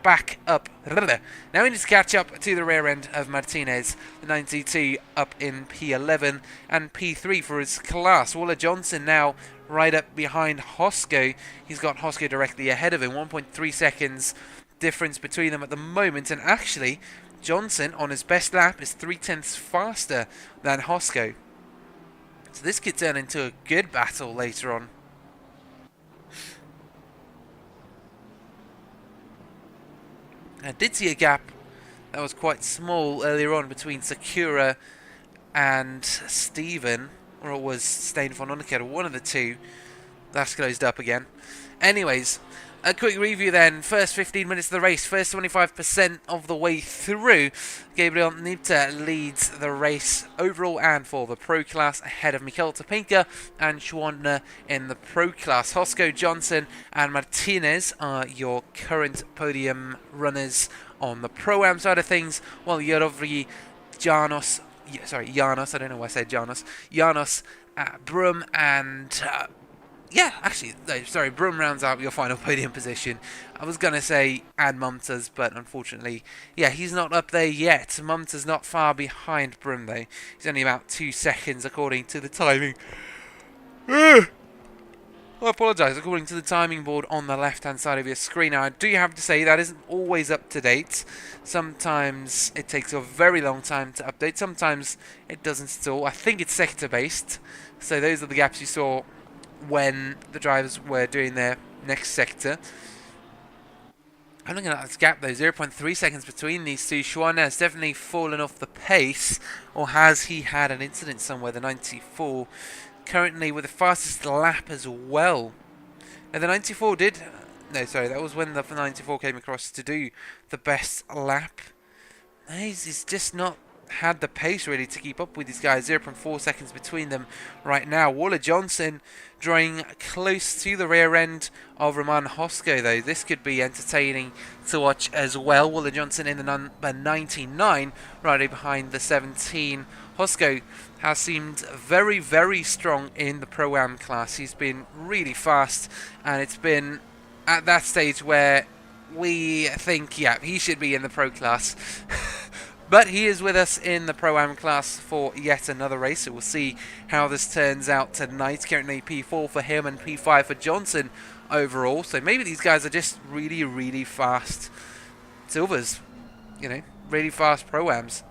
Now he needs to catch up to the rear end of Martinez, the 92 up in P11 and P3 for his class. Waller Johnson now right up behind Hosko. He's got Hosko directly ahead of him. 1.3 seconds difference between them at the moment. And actually, Johnson on his best lap is 0.3 faster than Hosko. So this could turn into a good battle later on. I did see a gap that was quite small earlier on between Sakura and Steven, or it was Stein von Uneker, one of the two. That's closed up again. Anyways, a quick review then. First 15 minutes of the race, first 25% of the way through. Gabriel Nibta leads the race overall and for the Pro Class, ahead of Mikael Topinka and Schwantner in the Pro Class. Hosko, Johnson and Martinez are your current podium runners on the Pro-Am side of things, while Yarovyi, Janos, I don't know why I said Janos, Brum and... Brum rounds out your final podium position. I was going to say add Mumtaz, but unfortunately, yeah, he's not up there yet. Mumtaz not far behind Brum, though. He's only about 2 seconds according to the timing. I apologise, according to the timing board on the left-hand side of your screen. Now, I do have to say that isn't always up to date. Sometimes it takes a very long time to update. Sometimes it doesn't at all. I think it's sector-based. So those are the gaps you saw when the drivers were doing their next sector. I'm looking at this gap though, 0.3 seconds between these two. Schwann has definitely fallen off the pace, or has he had an incident somewhere? The 94 currently with the fastest lap as well. Now the 94 did, no sorry, that was when the 94 came across to do the best lap. He's just not had the pace really to keep up with these guys. 0.4 seconds between them right now. Waller Johnson drawing close to the rear end of Roman Hosko though. This could be entertaining to watch as well. Waller Johnson in the number 99 right behind the 17. Hosko has seemed very, very strong in the Pro-Am class. He's been really fast, and it's been at that stage where we think, yeah, he should be in the Pro class. But he is with us in the Pro-Am class for yet another race, so we'll see how this turns out tonight. Currently P4 for him and P5 for Johnson overall, so maybe these guys are just really, really fast silvers, you know, really fast Pro-Ams.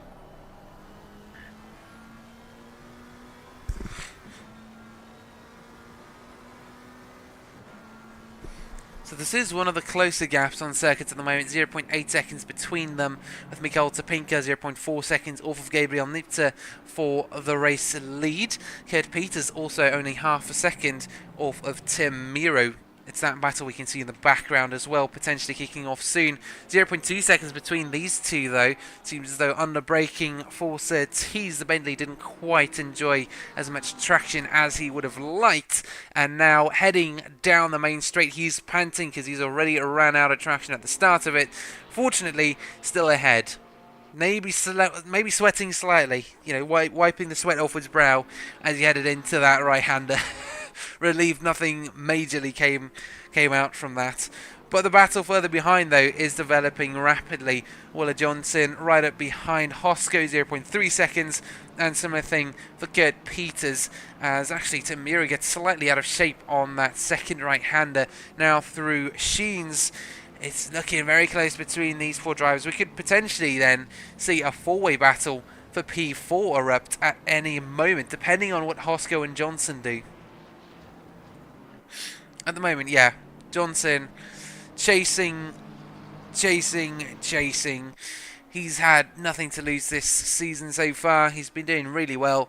So this is one of the closer gaps on circuits at the moment, 0.8 seconds between them, with Mikael Topinka 0.4 seconds off of Gabriel Nipter for the race lead. Kurt Peters also only half a second off of Tim Miro. It's that battle we can see in the background as well, potentially kicking off soon. 0.2 seconds between these two though. Seems as though under braking for Surtees, the Bentley didn't quite enjoy as much traction as he would have liked. And now heading down the main straight, he's panting because he's already ran out of traction at the start of it. Fortunately, still ahead. Maybe sweating slightly, you know, wiping the sweat off his brow as he headed into that right-hander. Relieved nothing majorly came out from that. But the battle further behind, though, is developing rapidly. Waller Johnson right up behind Hosko, 0.3 seconds. And similar thing for Kurt Peters, as actually Tim Miro gets slightly out of shape on that second right-hander. Now through Sheens, it's looking very close between these four drivers. We could potentially then see a four-way battle for P4 erupt at any moment, depending on what Hosko and Johnson do. At the moment, yeah, Johnson chasing. He's had nothing to lose this season so far. He's been doing really well.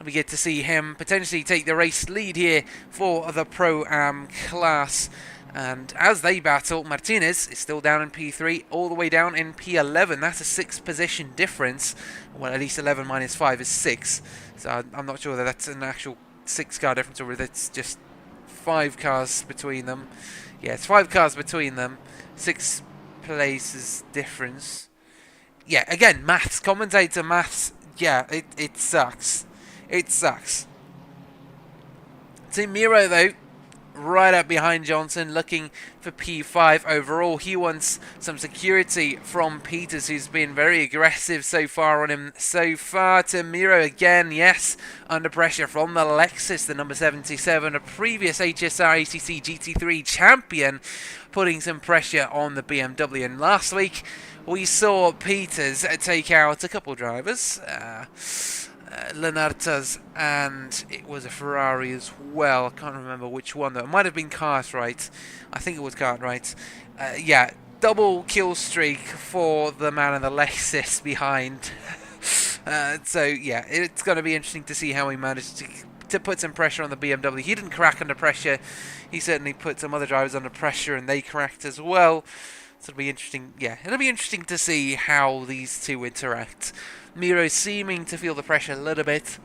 We get to see him potentially take the race lead here for the Pro-Am class. And as they battle, Martinez is still down in P3, all the way down in P11. That's a 6 position difference. Well, at least 11 minus 5 is 6. So I'm not sure whether that's an actual 6-car difference or whether it's just 5 cars between them. Yeah, it's 5 cars between them. 6 places difference. Yeah, again, maths. Commentator maths. Yeah, it sucks. It sucks. Tim Miro, though, right up behind Johnson, looking for P5 overall. He wants some security from Peters, who's been very aggressive so far on him so far. Tim Miro again, yes, under pressure from the Lexus, the number 77, a previous HSR ACC GT3 champion, putting some pressure on the BMW. And last week, we saw Peters take out a couple drivers. Lenartas, and it was a Ferrari as well. I can't remember which one though. It might have been Cartwright. I think it was Cartwright. Yeah, double kill streak for the man in the Lexus behind. So yeah, it's going to be interesting to see how he managed to put some pressure on the BMW. He didn't crack under pressure. He certainly put some other drivers under pressure, and they cracked as well. So it'll be interesting. Yeah, it'll be interesting to see how these two interact. Miro seeming to feel the pressure a little bit.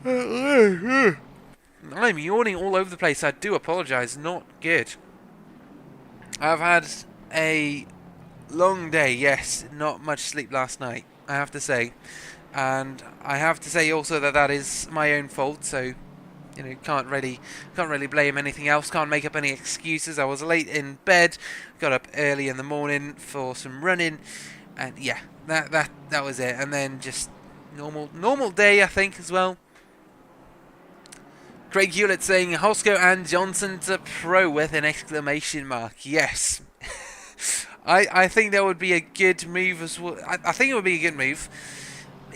I'm yawning all over the place. I do apologise. Not good. I've had a long day. Yes, not much sleep last night, I have to say. And I have to say also that that is my own fault. So, you know, can't really blame anything else. Can't make up any excuses. I was late in bed. Got up early in the morning for some running. And yeah, that was it. And then just normal day, I think, as well. Craig Hewlett saying Hosko and Johnson to pro with an exclamation mark. Yes. I think that would be a good move as well. I think it would be a good move.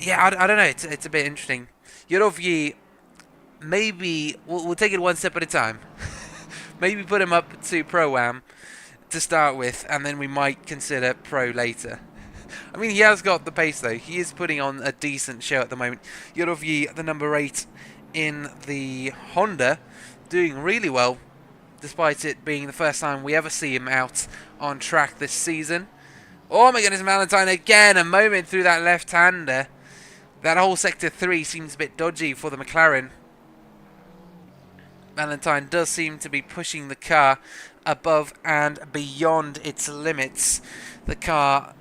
Yeah, I don't know. It's a bit interesting. Yorovyi, maybe we'll take it one step at a time. Maybe put him up to Pro-Am. to start with, and then we might consider Pro later. I mean, he has got the pace though. He is putting on a decent show at the moment. Yorovyi, the number 8 in the Honda, doing really well, despite it being the first time we ever see him out on track this season. Oh my goodness, Valentine again, a moment through that left-hander. That whole Sector 3 seems a bit dodgy for the McLaren. Valentine does seem to be pushing the car above and beyond its limits. The car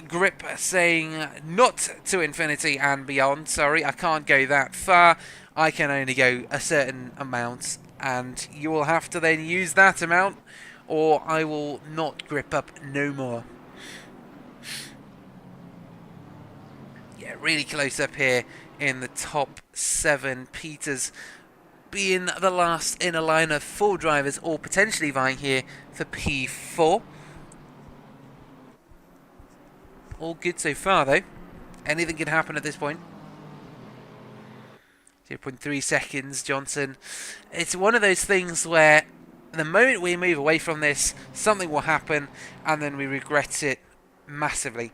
grip saying not to infinity and beyond. Sorry, I can't go that far. I can only go a certain amount, and you will have to then use that amount, or I will not grip up no more. Yeah, really close up here in the top 7. Peters being the last in a line of 4 drivers, all potentially vying here for P4. All good so far, though. Anything can happen at this point. 0.3 seconds, Johnson. It's one of those things where the moment we move away from this, something will happen, and then we regret it massively.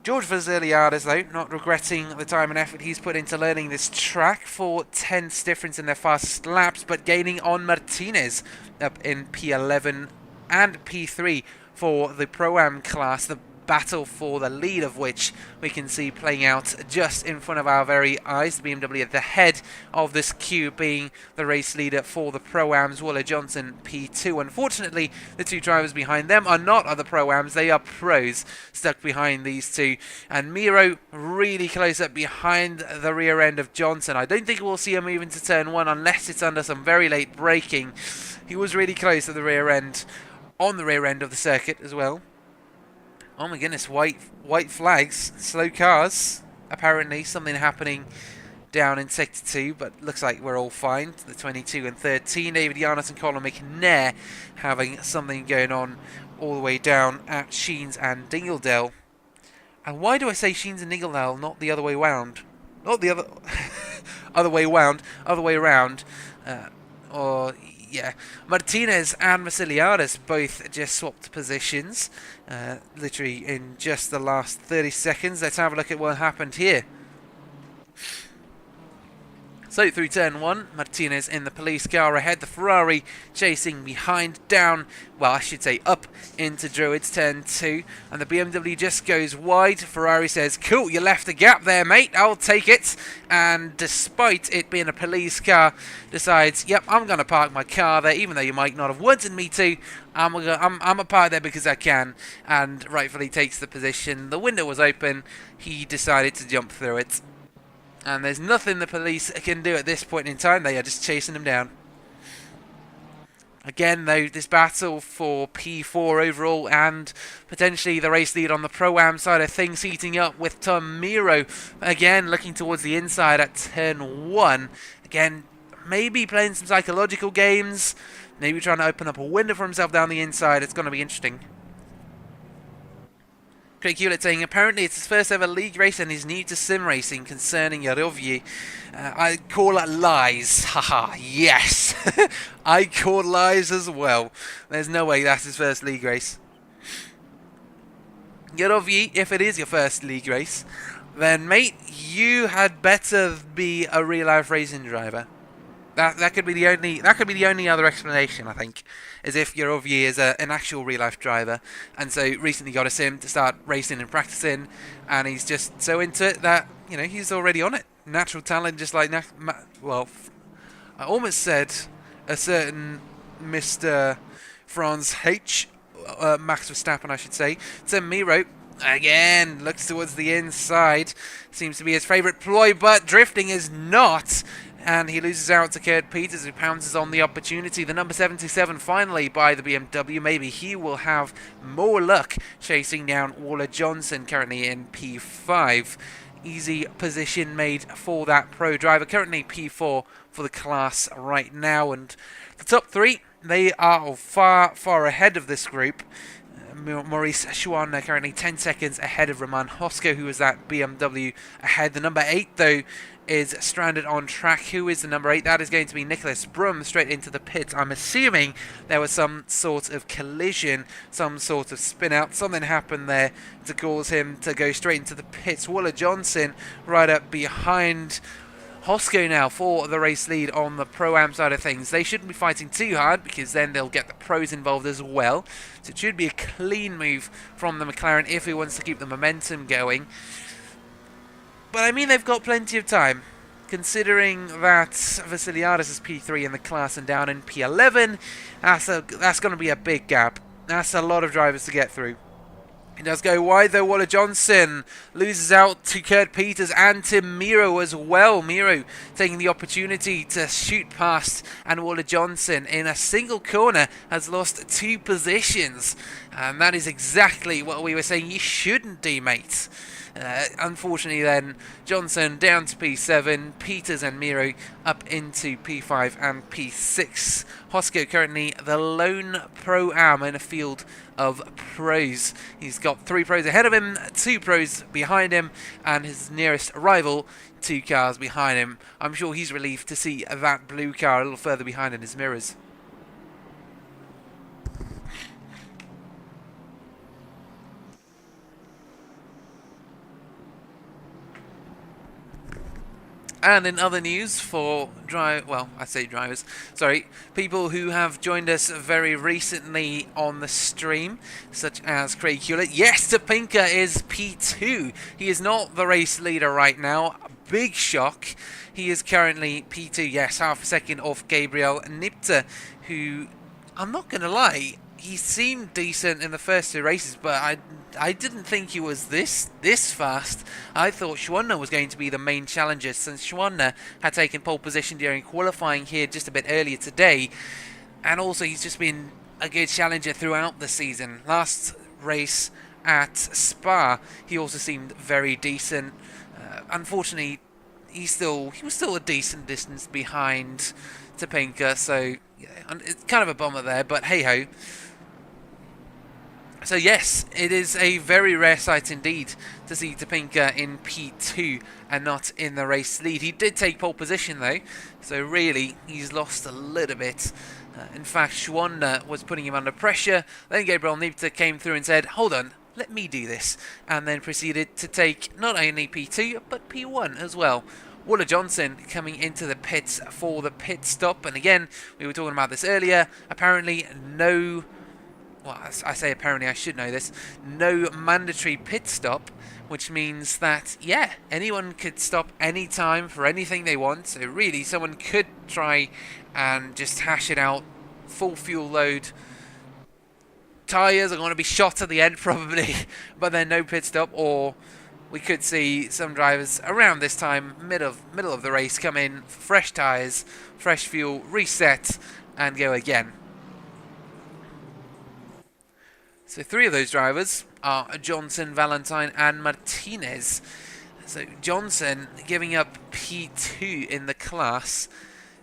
George Vasiliadis, though, not regretting the time and effort he's put into learning this track. 4/10 difference in their fastest laps, but gaining on Martinez up in P11 and P3 for the Pro-Am class. The battle for the lead of which we can see playing out just in front of our very eyes. The BMW at the head of this queue being the race leader for the Pro-Ams, Waller Johnson P2. Unfortunately, the 2 drivers behind them are not other Pro-Ams, they are pros stuck behind these 2. And Miro really close up behind the rear end of Johnson. I don't think we'll see him move into turn 1 unless it's under some very late braking. He was really close to the rear end, on the rear end of the circuit as well. Oh my goodness, white flags, slow cars. Apparently something happening down in Sector 2, but looks like we're all fine. The 22 and 13, David Yarnett and Colin McNair having something going on all the way down at Sheens and Dingledale. And why do I say Sheens and Dingledale, not the other way round? Not the other... other way round. Yeah, Martinez and Vasiliadis both just swapped positions, literally in just the last 30 seconds. Let's have a look at what happened here. So through turn 1, Martinez in the police car ahead, the Ferrari chasing behind, down, well I should say up into Druids turn 2, and the BMW just goes wide. Ferrari says, cool, you left a gap there mate, I'll take it, and despite it being a police car, decides, yep, I'm going to park my car there, even though you might not have wanted me to. I'm a park there because I can, and rightfully takes the position. The window was open, he decided to jump through it. And there's nothing the police can do at this point in time. They are just chasing him down. Again, though, this battle for P4 overall and potentially the race lead on the Pro-Am side of things heating up with Tom Miro. Again, looking towards the inside at turn 1. Again, maybe playing some psychological games. Maybe trying to open up a window for himself down the inside. It's going to be interesting. Craig Hewlett saying, apparently it's his first ever league race and he's new to SimRacing concerning Yorovyi. I call it lies. Haha, yes. I call lies as well. There's no way that's his first league race. Yorovyi, if it is your first league race, then mate, you had better be a real life racing driver. That could be the only other explanation, I think, is if Yorovyi is an actual real life driver, and so recently got a sim to start racing and practicing, and he's just so into it that he's already on it. Natural talent, just like well, I almost said a certain Mr. Franz H. Max Verstappen, I should say. Tim Miro again looks towards the inside, seems to be his favourite ploy, but drifting is not. And he loses out to Kurt Peters, who pounces on the opportunity. The number 77 finally by the BMW. Maybe he will have more luck chasing down Waller Johnson, currently in P5. Easy position made for that pro driver. Currently P4 for the class right now. And the top 3, they are far, far ahead of this group. Maurice Schwanner currently 10 seconds ahead of Roman Hosko, who was that BMW ahead. The number 8, though, is stranded on track. Who is the number 8? That is going to be Nicholas Brum, straight into the pits. I'm assuming there was some sort of collision, some sort of spin out. Something happened there to cause him to go straight into the pits. Wooler Johnson right up behind Hosko now for the race lead on the Pro-Am side of things. They shouldn't be fighting too hard because then they'll get the pros involved as well. So it should be a clean move from the McLaren if he wants to keep the momentum going. But I mean, they've got plenty of time, considering that Vasiliadis is P3 in the class and down in P11. That's going to be a big gap. That's a lot of drivers to get through. He does go wide though. Wooler Johnson loses out to Kurt Peters and to Miro as well. Miro taking the opportunity to shoot past, and Wooler Johnson in a single corner has lost 2 positions. And that is exactly what we were saying you shouldn't do, mates. Unfortunately then, Johnson down to P7, Peters and Miro up into P5 and P6. Hosko currently the lone Pro-Am in a field of pros. He's got 3 pros ahead of him, 2 pros behind him, and his nearest rival 2 cars behind him. I'm sure he's relieved to see that blue car a little further behind in his mirrors. And in other news for people who have joined us very recently on the stream, such as Craig Hewlett. Yes, Topinka is P2. He is not the race leader right now. Big shock. He is currently P2, yes, half a second off Gabriel Nipter, who, I'm not going to lie, he seemed decent in the first 2 races, but I didn't think he was this fast. I thought Schwanner was going to be the main challenger, since Schwanner had taken pole position during qualifying here just a bit earlier today, and also he's just been a good challenger throughout the season. Last race at Spa, he also seemed very decent. Unfortunately, he was still a decent distance behind Topinka, so yeah, it's kind of a bummer there, but hey ho. So yes, it is a very rare sight indeed to see Topinka in P2 and not in the race lead. He did take pole position though, so really he's lost a little bit. In fact, Schwanner was putting him under pressure. Then Gabriel Nipter came through and said, hold on, let me do this. And then proceeded to take not only P2, but P1 as well. Wooler Johnson coming into the pits for the pit stop. And again, we were talking about this earlier. Apparently no... Well, I say apparently, I should know this. No mandatory pit stop, which means that, yeah, anyone could stop any time for anything they want. So really, someone could try and just hash it out. Full fuel load. Tyres are going to be shot at the end probably, but then no pit stop. Or we could see some drivers around this time, middle of the race, come in, fresh tyres, fresh fuel, reset, and go again. So 3 of those drivers are Johnson, Valentine and Martinez. So Johnson giving up P2 in the class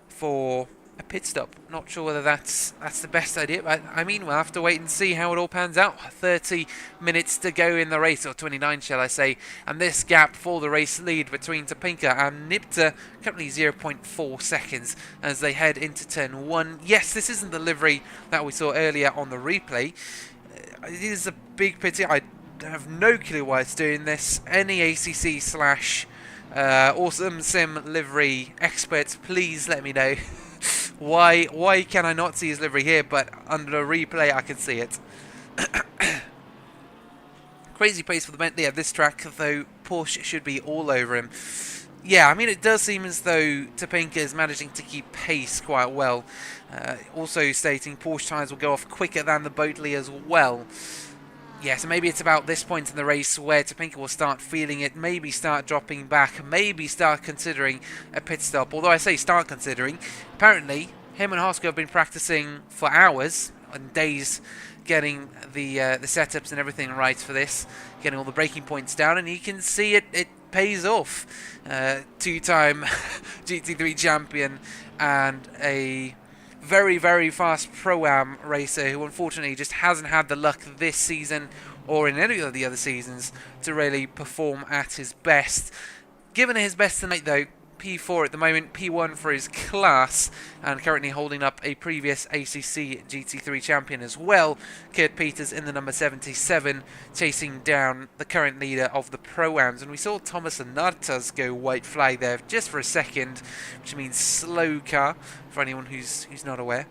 for a pit stop. Not sure whether that's the best idea, but I mean, we'll have to wait and see how it all pans out. 30 minutes to go in the race, or 29 shall I say, and this gap for the race lead between Topinka and Nipter, currently 0.4 seconds as they head into turn 1. Yes, this isn't the livery that we saw earlier on the replay. It is a big pity. I have no clue why it's doing this. Any ACC / Awesome Sim livery experts, please let me know. Why can I not see his livery here, but under a replay I can see it. Crazy pace for the Bentley at this track, though Porsche should be all over him. Yeah, I mean, it does seem as though Topinka is managing to keep pace quite well. Also stating Porsche tyres will go off quicker than the Boatley as well. Yeah, so maybe it's about this point in the race where Topinka will start feeling it, maybe start dropping back, maybe start considering a pit stop. Although I say start considering, apparently him and Hosko have been practicing for hours and days, getting the setups and everything right for this, getting all the braking points down, and you can see it pays off. 2-time GT3 champion and a very, very fast Pro-Am racer who unfortunately just hasn't had the luck this season or in any of the other seasons to really perform at his best. Given his best tonight though, P4 at the moment, P1 for his class, and currently holding up a previous ACC GT3 champion as well. Kurt Peters in the number 77, chasing down the current leader of the Pro-Ams. And we saw Thomas Lanartas go white flag there just for a second, which means slow car, for anyone who's not aware.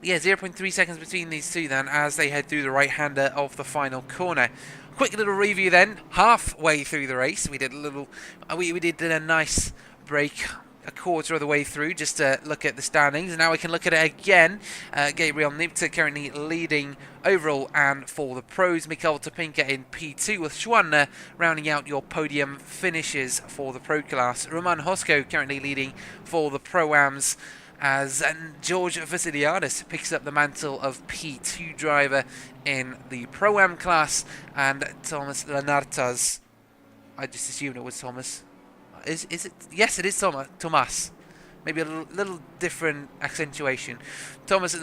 Yeah, 0.3 seconds between these two then as they head through the right-hander of the final corner. Quick little review then, halfway through the race. We did a little, we did a nice break a quarter of the way through just to look at the standings. And now we can look at it again. Gabriel Nibter currently leading overall and for the pros. Mikael Topinka in P2 with Schwanner rounding out your podium finishes for the pro class. Roman Hosko currently leading for the Pro-Ams, as George Vasiliadis picks up the mantle of P2 driver in the Pro-Am class, and Thomas Lanartas, I just assumed it was Thomas. Is it? Yes, it is Thomas. Maybe a little different accentuation. Tomas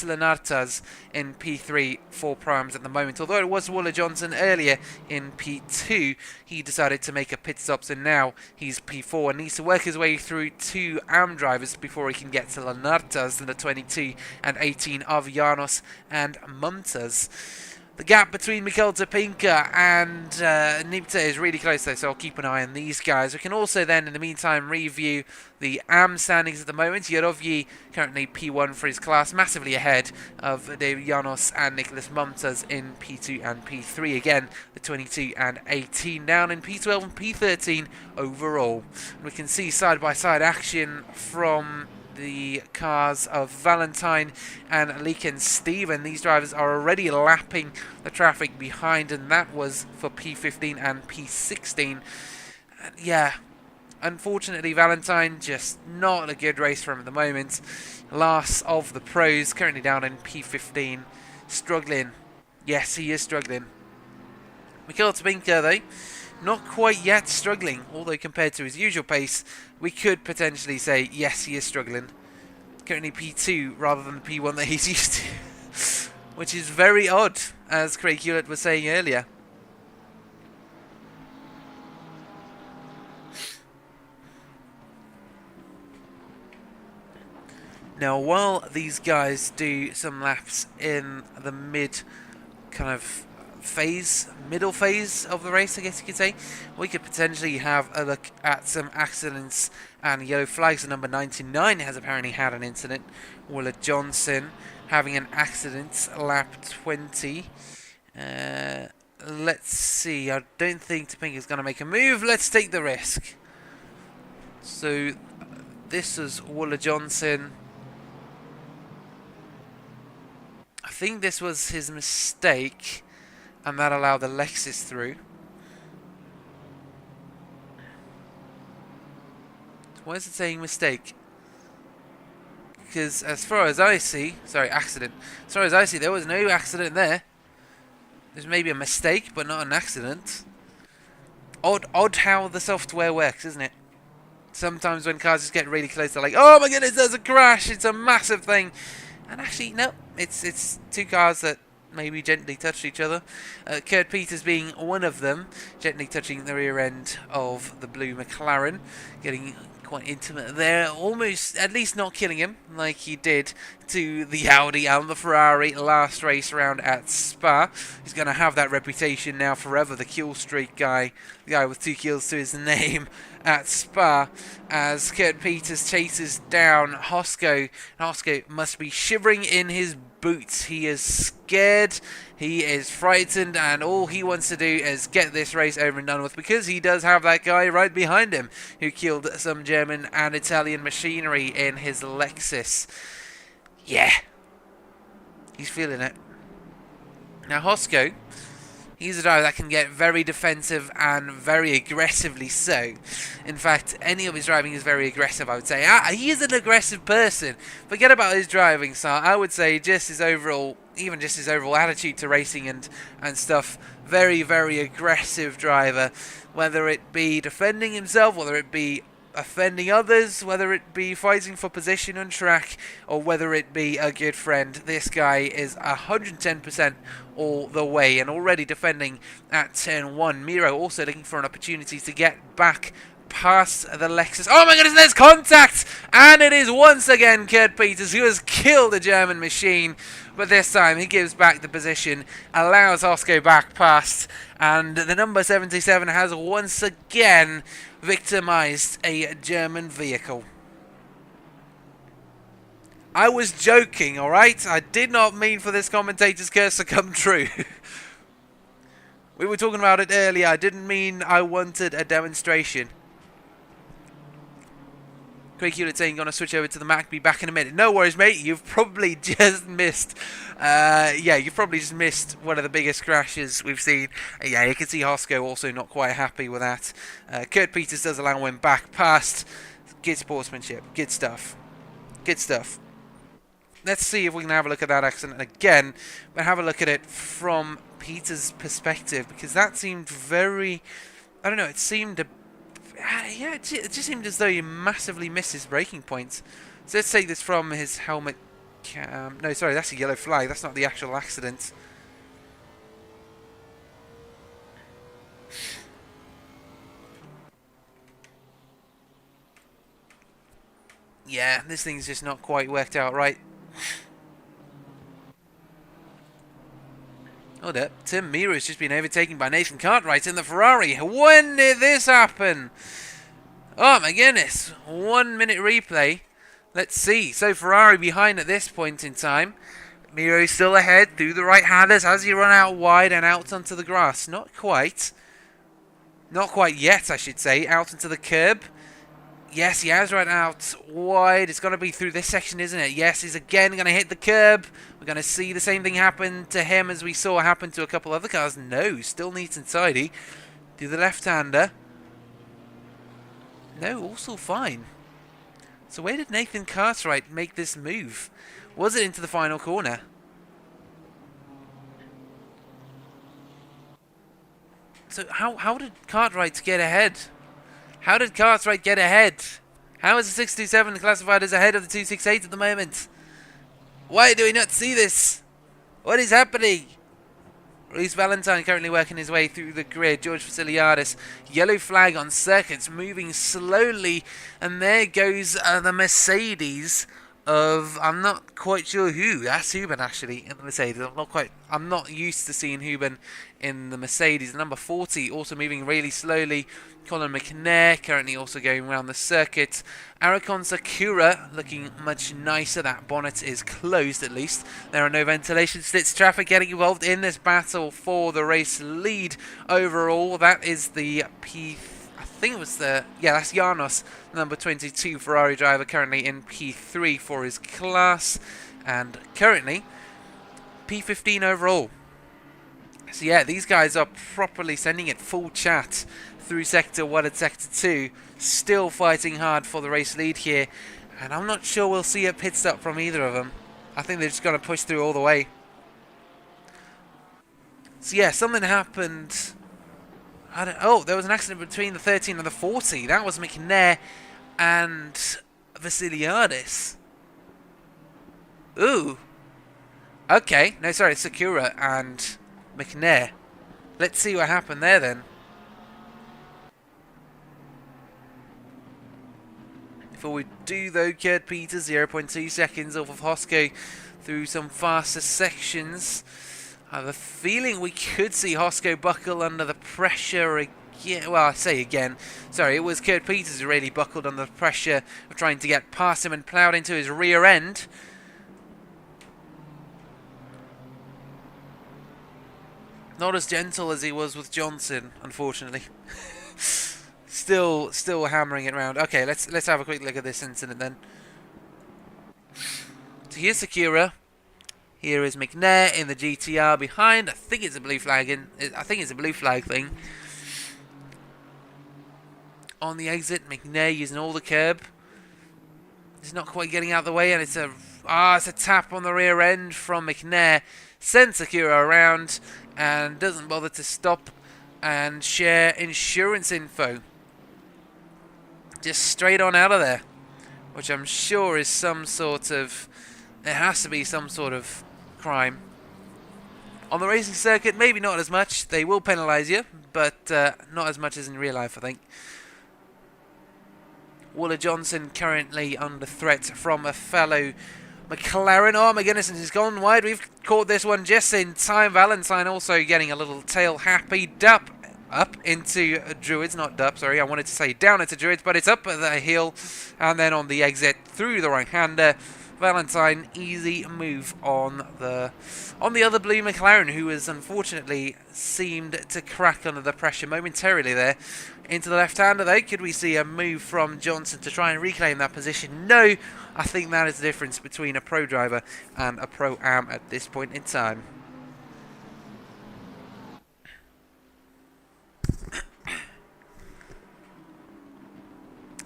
Lanartas in P3 for Pro-Ams at the moment. Although it was Wooler Johnson earlier in P2, he decided to make a pit stop, so now he's P4 and needs to work his way through two AM drivers before he can get to Lanartas, the 22 and 18 of Janos and Mumtaz. The gap between Mikael Topinka and Nibter is really close though, so I'll keep an eye on these guys. We can also then, in the meantime, review the AM standings at the moment. Yarovyi currently P1 for his class, massively ahead of David Janos and Nicholas Mumtaz in P2 and P3. Again, the 22 and 18 down in P12 and P13 overall. And we can see side-by-side action from the cars of Valentine and Leakin Steven. These drivers are already lapping the traffic behind, and that was for P15 and P16. And yeah, unfortunately Valentine just not a good race for him at the moment. Last of the pros, currently down in P15, struggling. Yes, he is struggling. Mikael Topinka though, not quite yet struggling, although compared to his usual pace, we could potentially say, yes, he is struggling. Currently P2 rather than the P1 that he's used to, which is very odd, as Craig Hewlett was saying earlier. Now, while these guys do some laps in the middle phase of the race, I guess you could say, we could potentially have a look at some accidents and yellow flags. The number 99 has apparently had an incident. Willa Johnson having an accident, lap 20. Let's see, I don't think Topinka is going to make a move. Let's take the risk. So this is Willa Johnson. I think this was his mistake, and that allowed the Lexus through. Why is it saying mistake? Because as far as I see, accident. As far as I see, there was no accident there. There's maybe a mistake, but not an accident. Odd how the software works, isn't it? Sometimes when cars just get really close, they're like, oh my goodness, there's a crash, it's a massive thing. And actually, no, it's two cars that maybe gently touched each other. Kurt Peters being one of them, gently touching the rear end of the blue McLaren, getting quite intimate there, almost, at least not killing him like he did to the Audi and the Ferrari last race round at Spa. He's going to have that reputation now forever, the kill streak guy, the guy with 2 kills to his name at Spa, as Kurt Peters chases down Hosko. Hosko must be shivering in his boots. He is scared, he is frightened, and all he wants to do is get this race over and done with, because he does have that guy right behind him who killed some German and Italian machinery in his Lexus. Yeah, he's feeling it. Now Hosko, he's a driver that can get very defensive and very aggressively so. In fact, any of his driving is very aggressive, I would say. He is an aggressive person. Forget about his driving style. I would say just his overall, even just his overall attitude to racing and stuff. Very, very aggressive driver. Whether it be defending himself, whether it be offending others, whether it be fighting for position on track or whether it be a good friend. This guy is 110% all the way and already defending at turn 1. Miro also looking for an opportunity to get back past the Lexus. Oh my goodness, there's contact! And it is once again Kurt Peters who has killed the German machine. But this time he gives back the position, allows Hosko back past, and the number 77 has once again victimized a German vehicle. I was joking, alright? I did not mean for this commentator's curse to come true. We were talking about it earlier. I didn't mean I wanted a demonstration. Craig Hewlett saying, gonna switch over to the Mac, be back in a minute. No worries, mate. You've probably just missed. Yeah, you've probably just missed one of the biggest crashes we've seen. Yeah, you can see Hosko also not quite happy with that. Kurt Peters does allow him back past. Good sportsmanship. Good stuff. Good stuff. Let's see if we can have a look at that accident again, but have a look at it from Peters' perspective, because that seemed very, I don't know, it seemed yeah, it just seemed as though he massively missed his braking points. So let's take this from his helmet cam. No, sorry, that's a yellow flag. That's not the actual accident. Yeah, this thing's just not quite worked out right. Hold up, Tim Mira's just been overtaken by Nathan Cartwright in the Ferrari. When did this happen? Oh my goodness, 1 minute replay. Let's see, so Ferrari behind at this point in time. Miro still ahead through the right-handers as he run out wide and out onto the grass. Not quite. Not quite yet, I should say, out onto the curb. Yes, he has run out wide. It's going to be through this section, isn't it? Yes, he's again going to hit the curb. We're going to see the same thing happen to him as we saw happen to a couple other cars. No, still neat and tidy. Do the left-hander. No, also fine. So where did Nathan Cartwright make this move? Was it into the final corner? So how did Cartwright get ahead? How did Cartwright get ahead? How is the 627 classified as ahead of the 268 at the moment? Why do we not see this? What is happening? Reese Valentine currently working his way through the grid. George Vasiliadis, yellow flag on circuits, moving slowly. And there goes the Mercedes of, I'm not quite sure who. That's Huben actually in the Mercedes. I'm not used to seeing Huben in the Mercedes. Number 40 also moving really slowly. Colin McNair currently also going around the circuit. Arikon Sakura looking much nicer. That bonnet is closed at least. There are no ventilation slits. Traffic getting involved in this battle for the race lead overall. That is the I think it was that's Janos, number 22 Ferrari driver, currently in P3 for his class. And currently P15 overall. So yeah, these guys are properly sending it full chat through Sector 1 and Sector 2. Still fighting hard for the race lead here. And I'm not sure we'll see a pit stop from either of them. I think they're just going to push through all the way. So yeah, something happened. Oh, there was an accident between the 13 and the 40. That was McNair and Vasiliadis. Ooh. Okay. No, sorry, Sakura and McNair. Let's see what happened there then. Before we do though, Kurt Peters 0.2 seconds off of Hosko through some faster sections. I have a feeling we could see Hosko buckle under the pressure again. Well, I say again. Sorry, it was Kurt Peters who really buckled under the pressure of trying to get past him and ploughed into his rear end. Not as gentle as he was with Johnson, unfortunately. Still hammering it around. Okay, let's have a quick look at this incident then. So here's Sakura. Here is McNair in the GTR behind. I think it's a blue flag thing. On the exit, McNair using all the curb. He's not quite getting out of the way, and it's a tap on the rear end from McNair. Sends Sakura around and doesn't bother to stop and share insurance info. just straight on out of there, which I'm sure is some sort of, it has to be some sort of crime. On the racing circuit, maybe not as much. They will penalise you, but not as much as in real life, I think. Waller Johnson currently under threat from a fellow McLaren. Oh my goodness, and he's gone wide. We've caught this one just in time. Valentine also getting a little tail happy. Up into Druids, not Dup, sorry. I wanted to say down into Druids, but it's up at the heel. And then on the exit through the right-hander. Valentine, easy move on the other blue McLaren, who has unfortunately seemed to crack under the pressure momentarily there. Into the left-hander though, could we see a move from Johnson to try and reclaim that position? No, I think that is the difference between a pro driver and a pro-am at this point in time.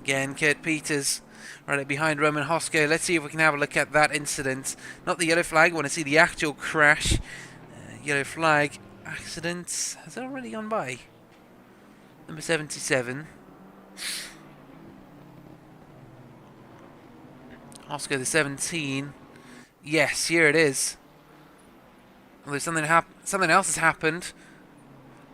Again, Kurt Peters right behind Roman Hosko. Let's see if we can have a look at that incident. Not the yellow flag, I want to see the actual crash. Yellow flag accident. Has that already gone by? Number 77. Hosko the 17. Yes, here it is. Although something else has happened.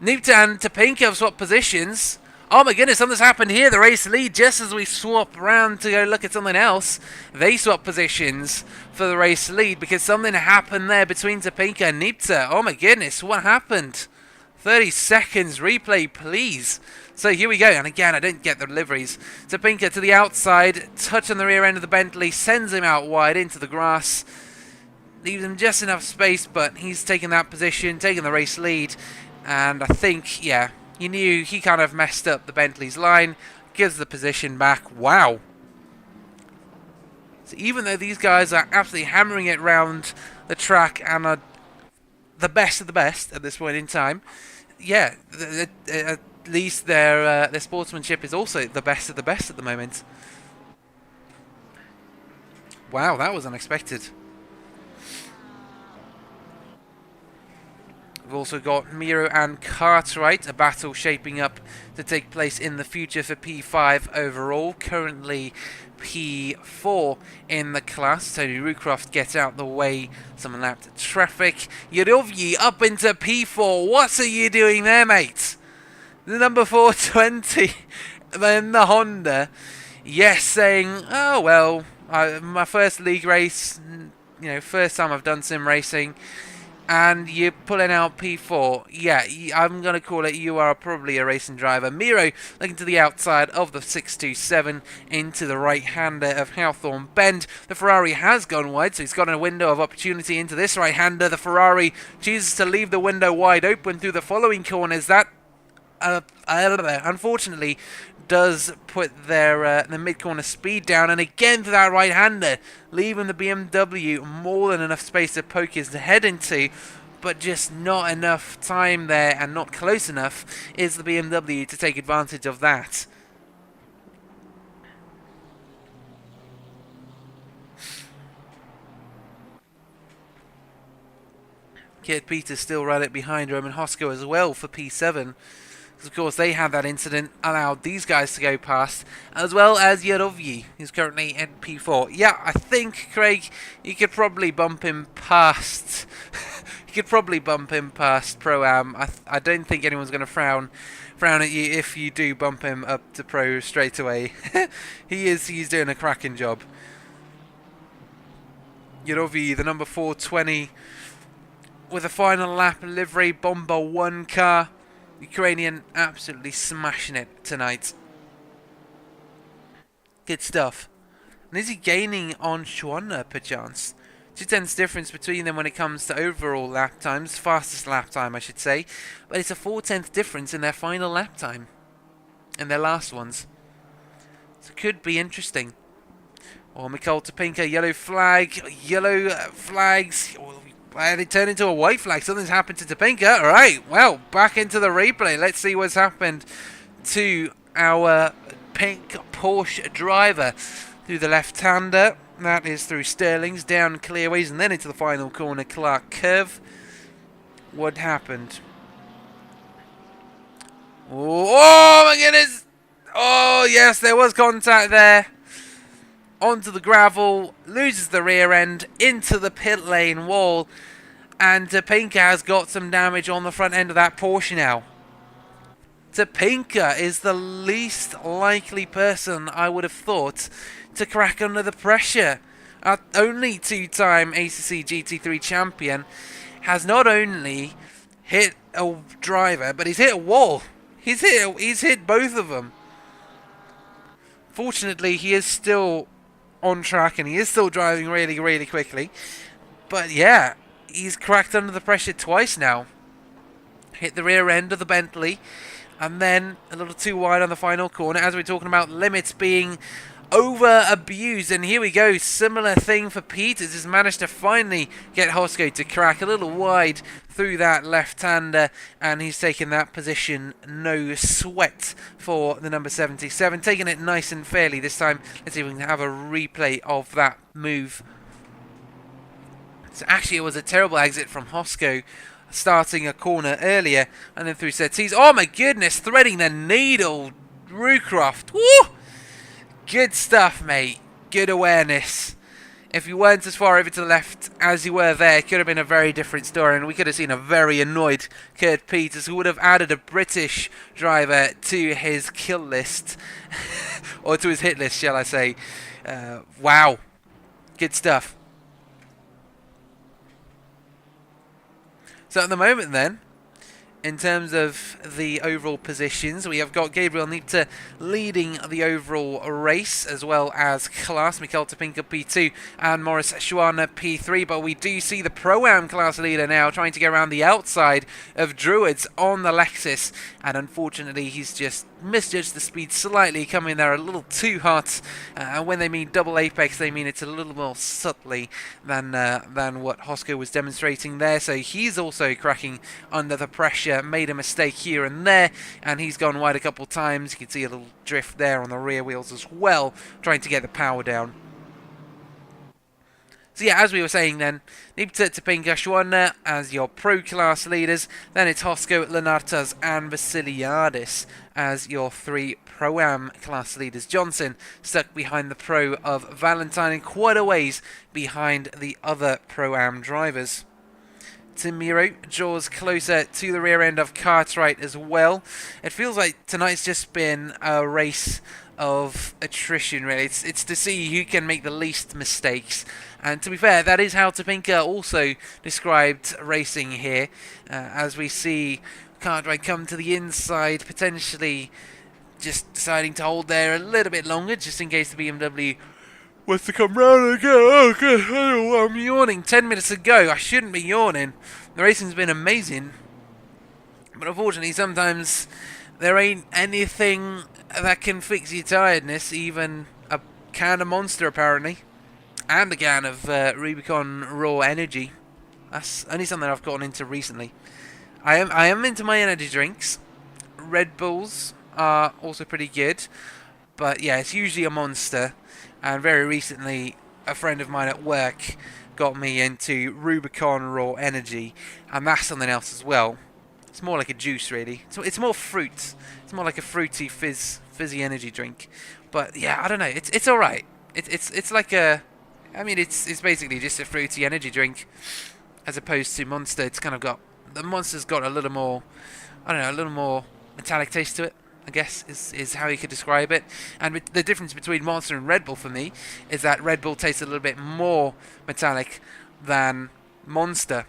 Nipta and Topinka have swapped positions. Oh my goodness, something's happened here. The race lead, just as we swap around to go look at something else, they swap positions for the race lead because something happened there between Topinka and Nipta. Oh my goodness, what happened? 30 seconds replay, please. So here we go, and again, I don't get the deliveries. Topinka to the outside, touching the rear end of the Bentley, sends him out wide into the grass. Leaves him just enough space, but he's taking that position, taking the race lead. And I think, yeah, you knew he kind of messed up the Bentley's line, gives the position back. Wow. So even though these guys are absolutely hammering it around the track and are the best of the best at this point in time, yeah, at least their sportsmanship is also the best of the best at the moment. Wow, that was unexpected. We've also got Miro and Cartwright, a battle shaping up to take place in the future for P5 overall. Currently P4 in the class. Tony Rucroft gets out the way, some lapped traffic. Yudovyi up into P4. What are you doing there, mate? The number 420 in the Honda. Yes, saying, oh well, my first league race, you know, first time I've done sim racing. And you're pulling out P4. Yeah, I'm going to call it you are probably a racing driver. Miro looking to the outside of the 627 into the right-hander of Hawthorne Bend. The Ferrari has gone wide, so he's got a window of opportunity into this right-hander. The Ferrari chooses to leave the window wide open through the following corners. That, unfortunately, does put their the mid-corner speed down, and again to that right-hander, leaving the BMW more than enough space to poke his head into, but just not enough time there and not close enough is the BMW to take advantage of that. Kurt Peters still right up behind Roman Hosko as well for P7. Of course, they had that incident, allowed these guys to go past, as well as Yarovyi, who's currently in P4. Yeah, I think, Craig, you could probably bump him past. You could probably bump him past Pro-Am. I don't think anyone's going to frown at you if you do bump him up to Pro straight away. He's doing a cracking job. Yarovyi, the number 420, with a final lap livery Bomber 1 car. Ukrainian absolutely smashing it tonight. Good stuff. And is he gaining on Schwanner, perchance? 2/10 difference between them when it comes to overall lap times. Fastest lap time, I should say. But it's a 4/10 difference in their final lap time. In their last ones. So it could be interesting. Or Mikhail Topinka, yellow flag. Yellow flags. They turn into a white flag. Something's happened to Topinka. Alright, well, back into the replay. Let's see what's happened to our pink Porsche driver. Through the left-hander. That is through Sterling's, down clearways, and then into the final corner, Clark curve. What happened? Oh my goodness! Oh, yes, there was contact there. Onto the gravel, loses the rear end, into the pit lane wall, and Topinka has got some damage on the front end of that Porsche now. Topinka is the least likely person I would have thought to crack under the pressure. Our only two-time ACC GT3 champion has not only hit a driver, but he's hit a wall. He's hit both of them. Fortunately, he is still on track and he is still driving really, really quickly. But yeah, he's cracked under the pressure twice now. Hit the rear end of the Bentley, and then a little too wide on the final corner, as we're talking about limits being over abused. And here we go, similar thing for Peters. Has managed to finally get Hosko to crack a little wide through that left-hander, and he's taken that position no sweat for the number 77, taking it nice and fairly this time. Let's see if we can have a replay of that move. So actually it was a terrible exit from Hosko, starting a corner earlier and then through Surtees. Oh my goodness, threading the needle, Rucroft. Woo! Good stuff, mate. Good awareness. If you weren't as far over to the left as you were there, it could have been a very different story, and we could have seen a very annoyed Kurt Peters, who would have added a British driver to his kill list, or to his hit list, shall I say. Wow. Good stuff. So at the moment then, in terms of the overall positions, we have got Gabriel Nipta leading the overall race, as well as class Mikael Topinka P2 and Morris Schwana P3. But we do see the Pro-Am class leader now trying to get around the outside of Druids on the Lexus, and unfortunately he's just misjudged the speed slightly, coming there a little too hot. And when they mean double apex, they mean it's a little more subtly than what Hosko was demonstrating there. So he's also cracking under the pressure, made a mistake here and there, and he's gone wide a couple times. You can see a little drift there on the rear wheels as well, trying to get the power down. So yeah, as we were saying then, Nipta Topinka Schwana as your pro class leaders. Then it's Hosko, Lenartas and Vasiliadis as your three Pro-Am class leaders. Johnson stuck behind the pro of Valentine and quite a ways behind the other Pro-Am drivers. Tim Miro draws closer to the rear end of Cartwright as well. It feels like tonight's just been a race of attrition, really. It's to see who can make the least mistakes. And to be fair, that is how Topinka also described racing here, as we see Cartwright come to the inside, potentially just deciding to hold there a little bit longer, just in case the BMW was to come round again. Oh, good. Oh, I'm yawning 10 minutes ago. I shouldn't be yawning. The racing's been amazing, but unfortunately sometimes there ain't anything that can fix your tiredness, even a can of Monster apparently, and a can of Rubicon Raw Energy. That's only something I've gotten into recently. I am into my energy drinks. Red Bulls are also pretty good, but yeah, it's usually a Monster. And very recently, a friend of mine at work got me into Rubicon Raw Energy, and that's something else as well. It's more like a juice, really. It's more fruit. It's more like a fruity fizzy energy drink. But yeah, I don't know. It's all right. It's like a, I mean, it's basically just a fruity energy drink, as opposed to Monster. It's kind of got, the Monster's got a little more, I don't know, a little more metallic taste to it, I guess, is how you could describe it. And the difference between Monster and Red Bull for me is that Red Bull tastes a little bit more metallic than Monster.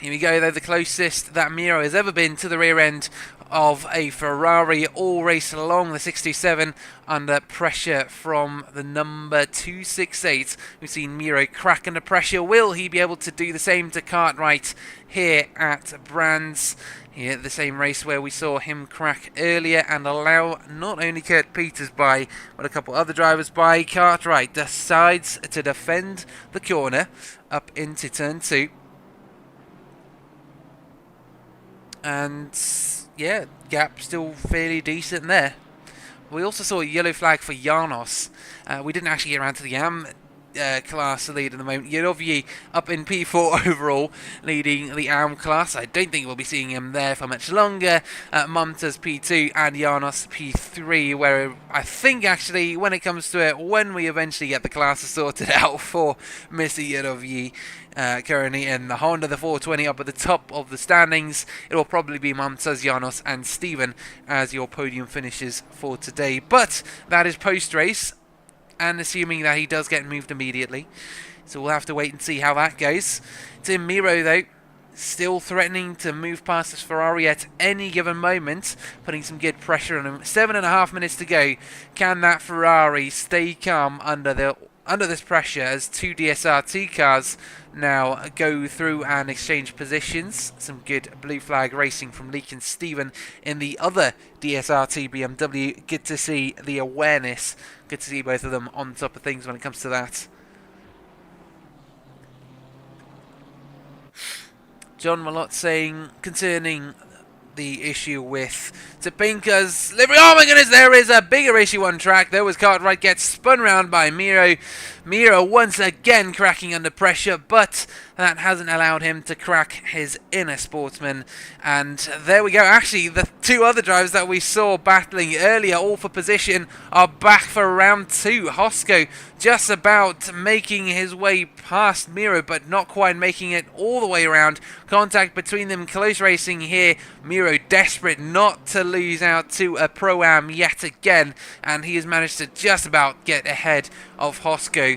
Here we go, though, the closest that Miro has ever been to the rear end of a Ferrari all race along, the 67, under pressure from the number 268. We've seen Miro crack under pressure. Will he be able to do the same to Cartwright here at Brands? Here at the same race where we saw him crack earlier and allow not only Kurt Peters by, but a couple other drivers by. Cartwright decides to defend the corner up into turn 2. And yeah, gap still fairly decent there. We also saw a yellow flag for Janos. We didn't actually get around to the AM class lead at the moment. Yerovyi up in P4 overall, leading the AM class. I don't think we'll be seeing him there for much longer. Mumta's P2 and Janos P3, where I think actually when it comes to it, when we eventually get the classes sorted out for Mr. Yerovyi, currently in the Honda, the 420 up at the top of the standings, it will probably be Mumtaz, Janos and Steven as your podium finishes for today. But that is post-race, and assuming that he does get moved immediately. So we'll have to wait and see how that goes. Tim Miro, though, still threatening to move past this Ferrari at any given moment, putting some good pressure on him. 7.5 minutes to go. Can that Ferrari stay calm under this pressure as two DSRT cars now go through and exchange positions? Some good blue flag racing from Leek and Steven in the other DSRT BMW. Good to see the awareness. Good to see both of them on top of things when it comes to that. John Malott saying concerning the issue with Topinka's livery. Oh my goodness, there is a bigger issue on track. There was Cartwright gets spun round by Miro. Miro once again cracking under pressure, but that hasn't allowed him to crack his inner sportsman. And there we go. Actually, the two other drivers that we saw battling earlier, all for position, are back for round 2. Hosko just about making his way past Miro, but not quite making it all the way around. Contact between them, close racing here. Miro desperate not to lose out to a Pro-Am yet again, and he has managed to just about get ahead of Hosko.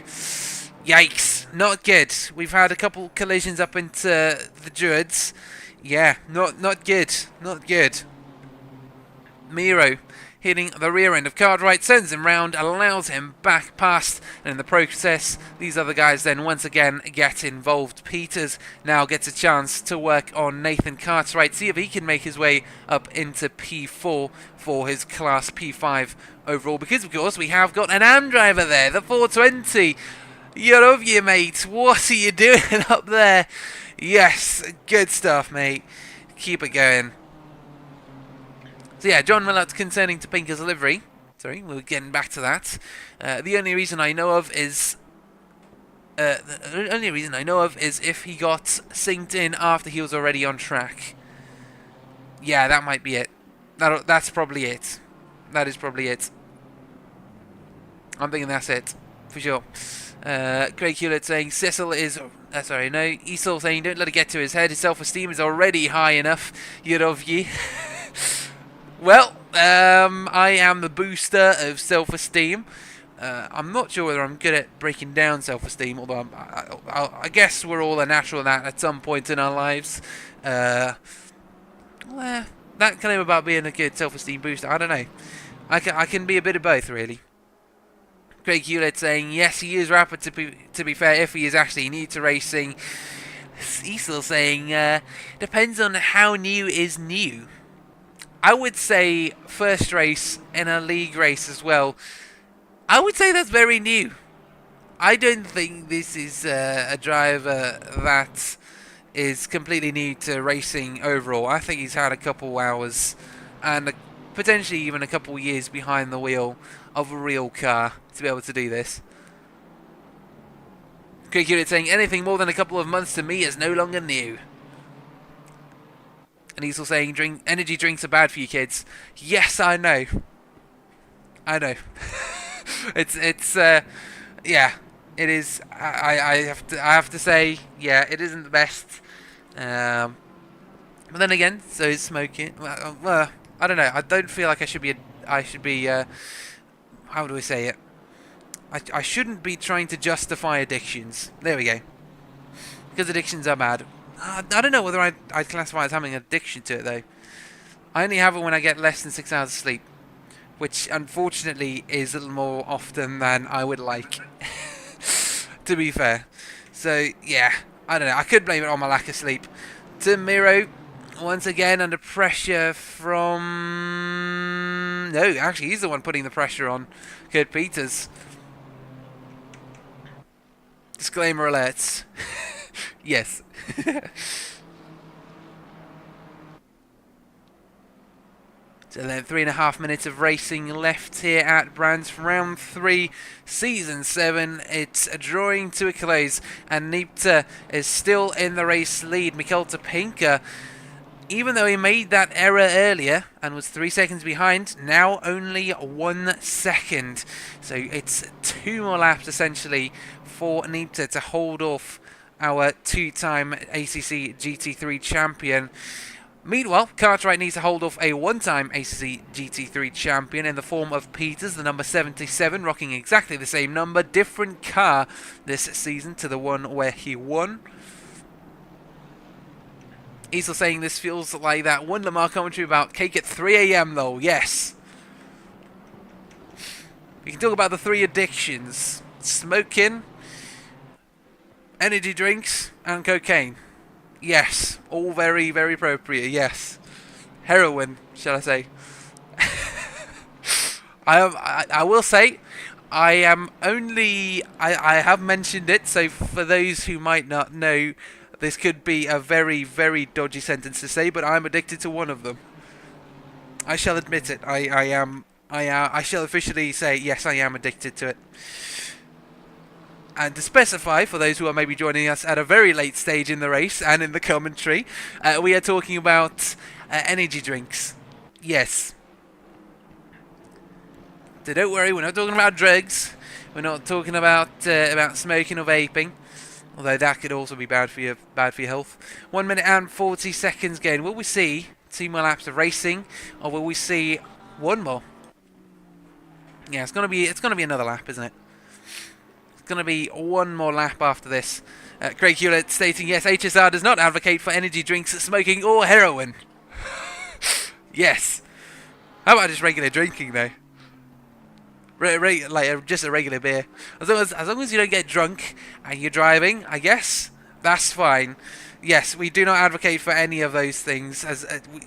Yikes, not good. We've had a couple collisions up into the Druids. Yeah, not good, not good. Miro hitting the rear end of Cartwright, sends him round, allows him back past, and in the process, these other guys then once again get involved. Peters now gets a chance to work on Nathan Cartwright, see if he can make his way up into P4 for his Class P5 overall, because of course we have got an AM driver there, the 420. You're over you, mate. What are you doing up there? Yes, good stuff, mate. Keep it going. So yeah, John Millett concerning Topinka's livery. Sorry, we're getting back to that. The only reason I know of is if he got synced in after he was already on track. Yeah, that might be it. That's probably it. That is probably it. I'm thinking that's it for sure. Craig Hewlett saying Cecil is. Sorry, no. Esau saying don't let it get to his head. His self-esteem is already high enough. Yurovyi. Well, I am the booster of self-esteem. I'm not sure whether I'm good at breaking down self-esteem, although I guess we're all a natural at some point in our lives. Well, that claim about being a good self-esteem booster, I don't know. I can be a bit of both, really. Craig Hewlett saying, yes, he is rapid, to be fair, if he is actually new to racing. Cecil saying, depends on how new is new. I would say first race in a league race as well. I would say that's very new. I don't think this is a driver that is completely new to racing overall. I think he's had a couple hours and potentially even a couple years behind the wheel of a real car to be able to do this. Craig Hewlett saying anything more than a couple of months to me is no longer new. And he's also saying energy drinks are bad for you kids. Yes, I know. I know. it's yeah, it is. I have to say, yeah, it isn't the best. But then again, so is smoking. Well, I don't know. I don't feel like I should be. How do I say it? I shouldn't be trying to justify addictions. There we go. Because addictions are bad. I don't know whether I'd classify as having an addiction to it, though. I only have it when I get less than 6 hours of sleep, which unfortunately is a little more often than I would like, to be fair. So, yeah, I don't know. I could blame it on my lack of sleep. Tim Miro, once again, under pressure from... No, actually, he's the one putting the pressure on Kurt Peters. Disclaimer alerts. Yes. So then 3.5 minutes of racing left here at Brands. Round 3, Season 7. It's drawing to a close, and Nipta is still in the race lead. Mikael Topinka, even though he made that error earlier and was 3 seconds behind, now only 1 second. So it's 2 more laps essentially for Nipta to hold off our 2-time ACC GT3 champion. Meanwhile, Cartwright needs to hold off a 1-time ACC GT3 champion in the form of Peters, the number 77, rocking exactly the same number, different car this season to the one where he won. Easel saying this feels like that one Lamar commentary about cake at 3 AM though, yes. We can talk about the 3 addictions: smoking, energy drinks, and cocaine. Yes, all very, very appropriate, yes. Heroin, shall I say. I will say, I have mentioned it, so for those who might not know, this could be a very, very dodgy sentence to say, but I'm addicted to one of them. I shall admit it. I shall officially say, yes, I am addicted to it. And to specify, for those who are maybe joining us at a very late stage in the race and in the commentary, we are talking about energy drinks. Yes. So don't worry, we're not talking about drugs. We're not talking about smoking or vaping, although that could also be bad for your health. 1 minute and 40 seconds gain. Will we see 2 more laps of racing, or will we see 1 more? Yeah, it's gonna be another lap, isn't it? Going to be 1 more lap after this. Craig Hewlett stating, yes, HSR does not advocate for energy drinks, smoking, or heroin. Yes. How about just regular drinking, though? Like just a regular beer. As long as you don't get drunk and you're driving, I guess that's fine. Yes, we do not advocate for any of those things.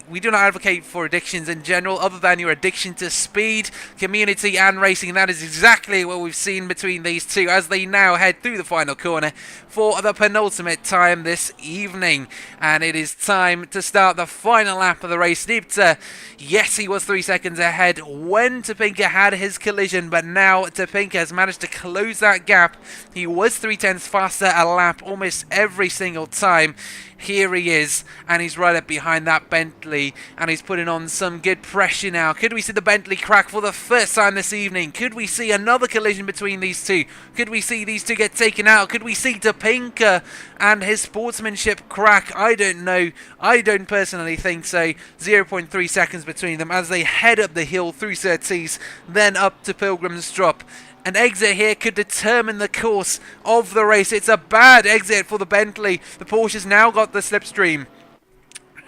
We do not advocate for addictions in general, other than your addiction to speed, community, and racing. And that is exactly what we've seen between these two as they now head through the final corner for the penultimate time this evening. And it is time to start the final lap of the race. Nipta, yes, he was 3 seconds ahead when Topinka had his collision, but now Topinka has managed to close that gap. He was 0.3 faster a lap almost every single time. Here he is, and he's right up behind that Bentley, and he's putting on some good pressure now. Could we see the Bentley crack for the first time this evening? Could we see another collision between these two? Could we see these two get taken out? Could we see Topinka and his sportsmanship crack? I don't know. I don't personally think so. 0.3 seconds between them as they head up the hill through Surtees, then up to Pilgrim's Drop. An exit here could determine the course of the race. It's a bad exit for the Bentley. The Porsche's now got the slipstream.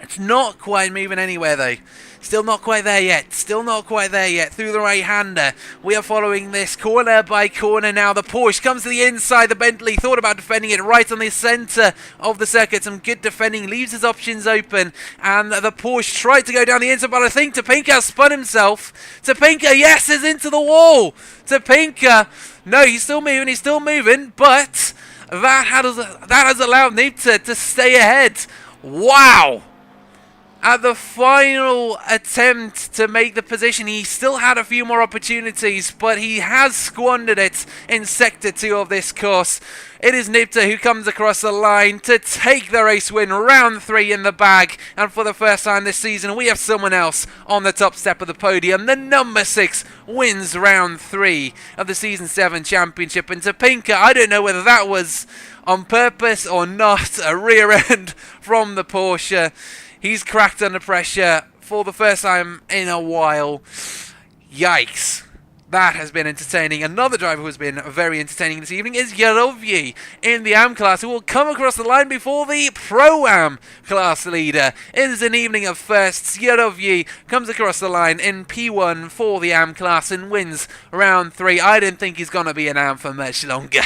It's not quite moving anywhere though. Still not quite there yet. Still not quite there yet. Through the right-hander. We are following this corner by corner now. The Porsche comes to the inside. The Bentley thought about defending it right on the centre of the circuit. Some good defending. Leaves his options open. And the Porsche tried to go down the inside, but I think Topinka has spun himself. Topinka, yes, is into the wall. Topinka, no, he's still moving, but that has allowed Nipta to stay ahead. Wow! At the final attempt to make the position, he still had a few more opportunities, but he has squandered it in Sector 2 of this course. It is Nipta who comes across the line to take the race win, round 3 in the bag, and for the first time this season we have someone else on the top step of the podium. The number 6 wins round 3 of the Season 7 Championship, and Topinka, I don't know whether that was on purpose or not, a rear end from the Porsche. He's cracked under pressure for the first time in a while. Yikes. That has been entertaining. Another driver who has been very entertaining this evening is Yarovyi in the AM class, who will come across the line before the Pro-Am class leader. It is an evening of firsts. Yarovyi comes across the line in P1 for the AM class and wins round 3. I don't think he's going to be an AM for much longer.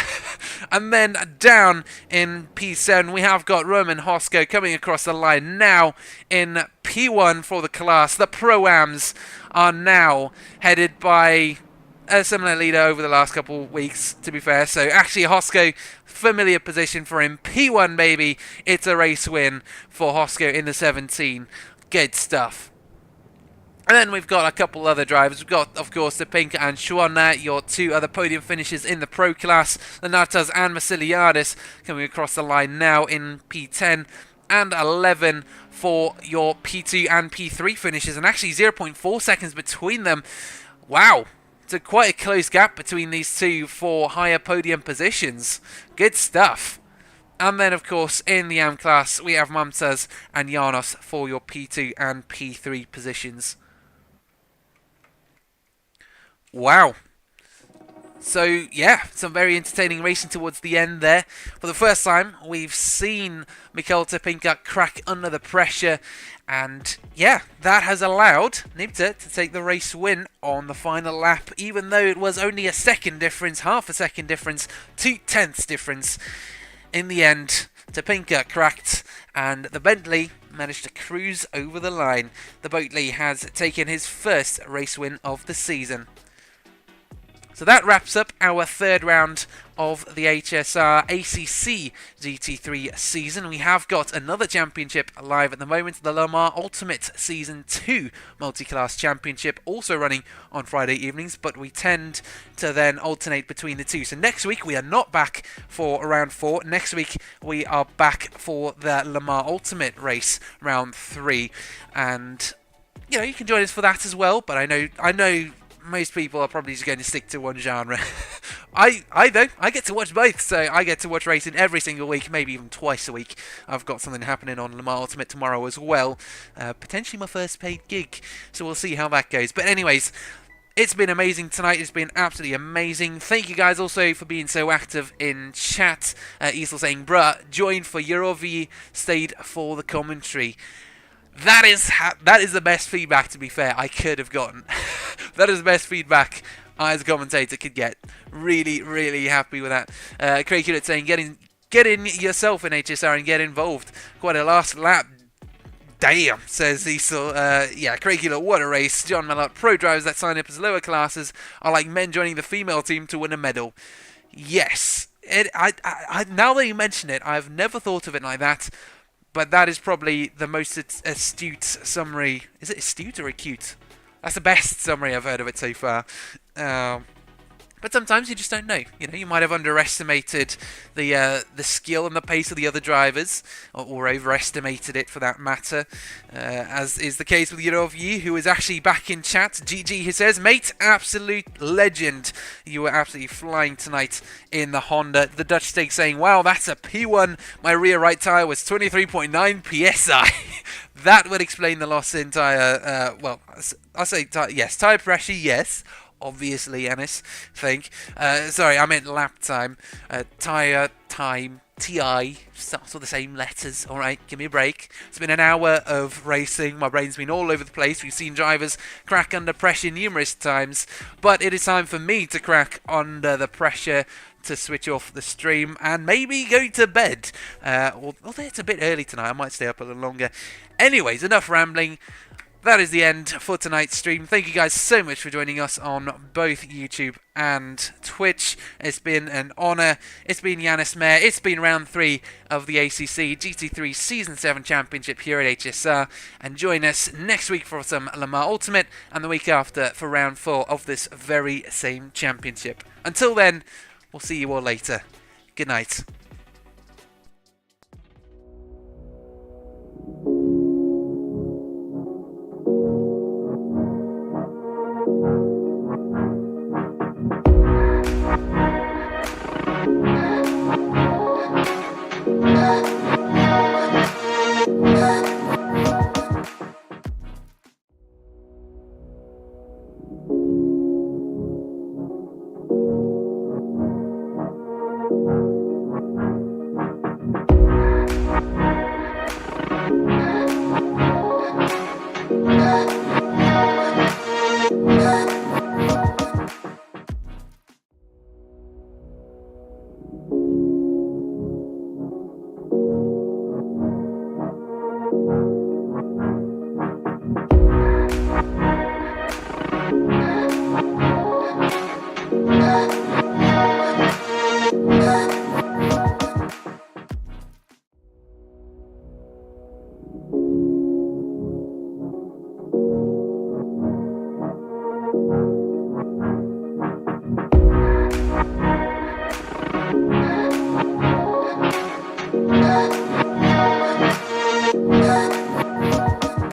And then down in P7, we have got Roman Hosko coming across the line now in P1 for the class. The Pro-Ams are now headed by a similar leader over the last couple of weeks, to be fair. So actually Hosko, familiar position for him. P1, baby. It's a race win for Hosko in the 17. Good stuff. And then we've got a couple other drivers. We've got, of course, Topinka and Schwanner, your two other podium finishers in the Pro class. Lenatas and Masiliadis coming across the line now in P10 and 11 for your P2 and P3 finishes. And actually 0.4 seconds between them. Wow. It's quite a close gap between these two for higher podium positions. Good stuff. And then, of course, in the AM class, we have Mamtaz and Janos for your P2 and P3 positions. Wow. So, yeah, some very entertaining racing towards the end there. For the first time, we've seen Mikhail Topinka crack under the pressure. And, yeah, that has allowed Nibta to take the race win on the final lap, even though it was only a second difference, half a second difference, 2/10 difference. In the end, Topinka cracked, and the Bentley managed to cruise over the line. The Bentley has taken his first race win of the season. So that wraps up our third round of the HSR ACC GT3 season. We have got another championship live at the moment, the Le Mans Ultimate Season 2 Multi-Class Championship, also running on Friday evenings, but we tend to then alternate between the two. So next week we are not back for round 4. Next week we are back for the Le Mans Ultimate race, round 3. And, you know, you can join us for that as well, but I know most people are probably just going to stick to one genre. I though, I get to watch both, so I get to watch racing every single week, maybe even twice a week. I've got something happening on Le Mans Ultimate tomorrow as well. Potentially my first paid gig, so we'll see how that goes. But anyways, it's been amazing tonight. It's been absolutely amazing. Thank you guys also for being so active in chat. Easel saying, bruh, joined for Eurovi, stayed for the commentary. That is the best feedback, to be fair, I could have gotten. That is the best feedback I as a commentator could get. Really, really happy with that. Craig Hewlett saying, get in yourself in HSR and get involved. Quite a last lap. Damn, says Cecil. Yeah, Craig Hewlett, what a race. John Mallott, pro drivers that sign up as lower classes are like men joining the female team to win a medal. Yes. Now that you mention it, I've never thought of it like that. But that is probably the most astute summary. Is it astute or acute? That's the best summary I've heard of it so far. But sometimes you just don't know. You know, you might have underestimated the skill and the pace of the other drivers, or overestimated it for that matter, as is the case with Yurovi, who is actually back in chat. GG, he says, mate, absolute legend. You were absolutely flying tonight in the Honda. The Dutch Steak saying, wow, that's a P1. My rear right tyre was 23.9 PSI. That would explain the loss in tyre, well, I'll say, yes, tyre pressure, yes. Obviously, Ennis, think. Sorry, I meant lap time. Tyre, time, TI, starts with the same letters. Alright, give me a break. It's been an hour of racing. My brain's been all over the place. We've seen drivers crack under pressure numerous times. But it is time for me to crack under the pressure, to switch off the stream and maybe go to bed. Although it's a bit early tonight, I might stay up a little longer. Anyways, enough rambling. That is the end for tonight's stream. Thank you guys so much for joining us on both YouTube and Twitch. It's been an honour. It's been Yanis Mayer. It's been round 3 of the ACC GT3 Season 7 Championship here at HSR. And join us next week for some Le Mans Ultimate and the week after for round 4 of this very same championship. Until then, we'll see you all later. Good night.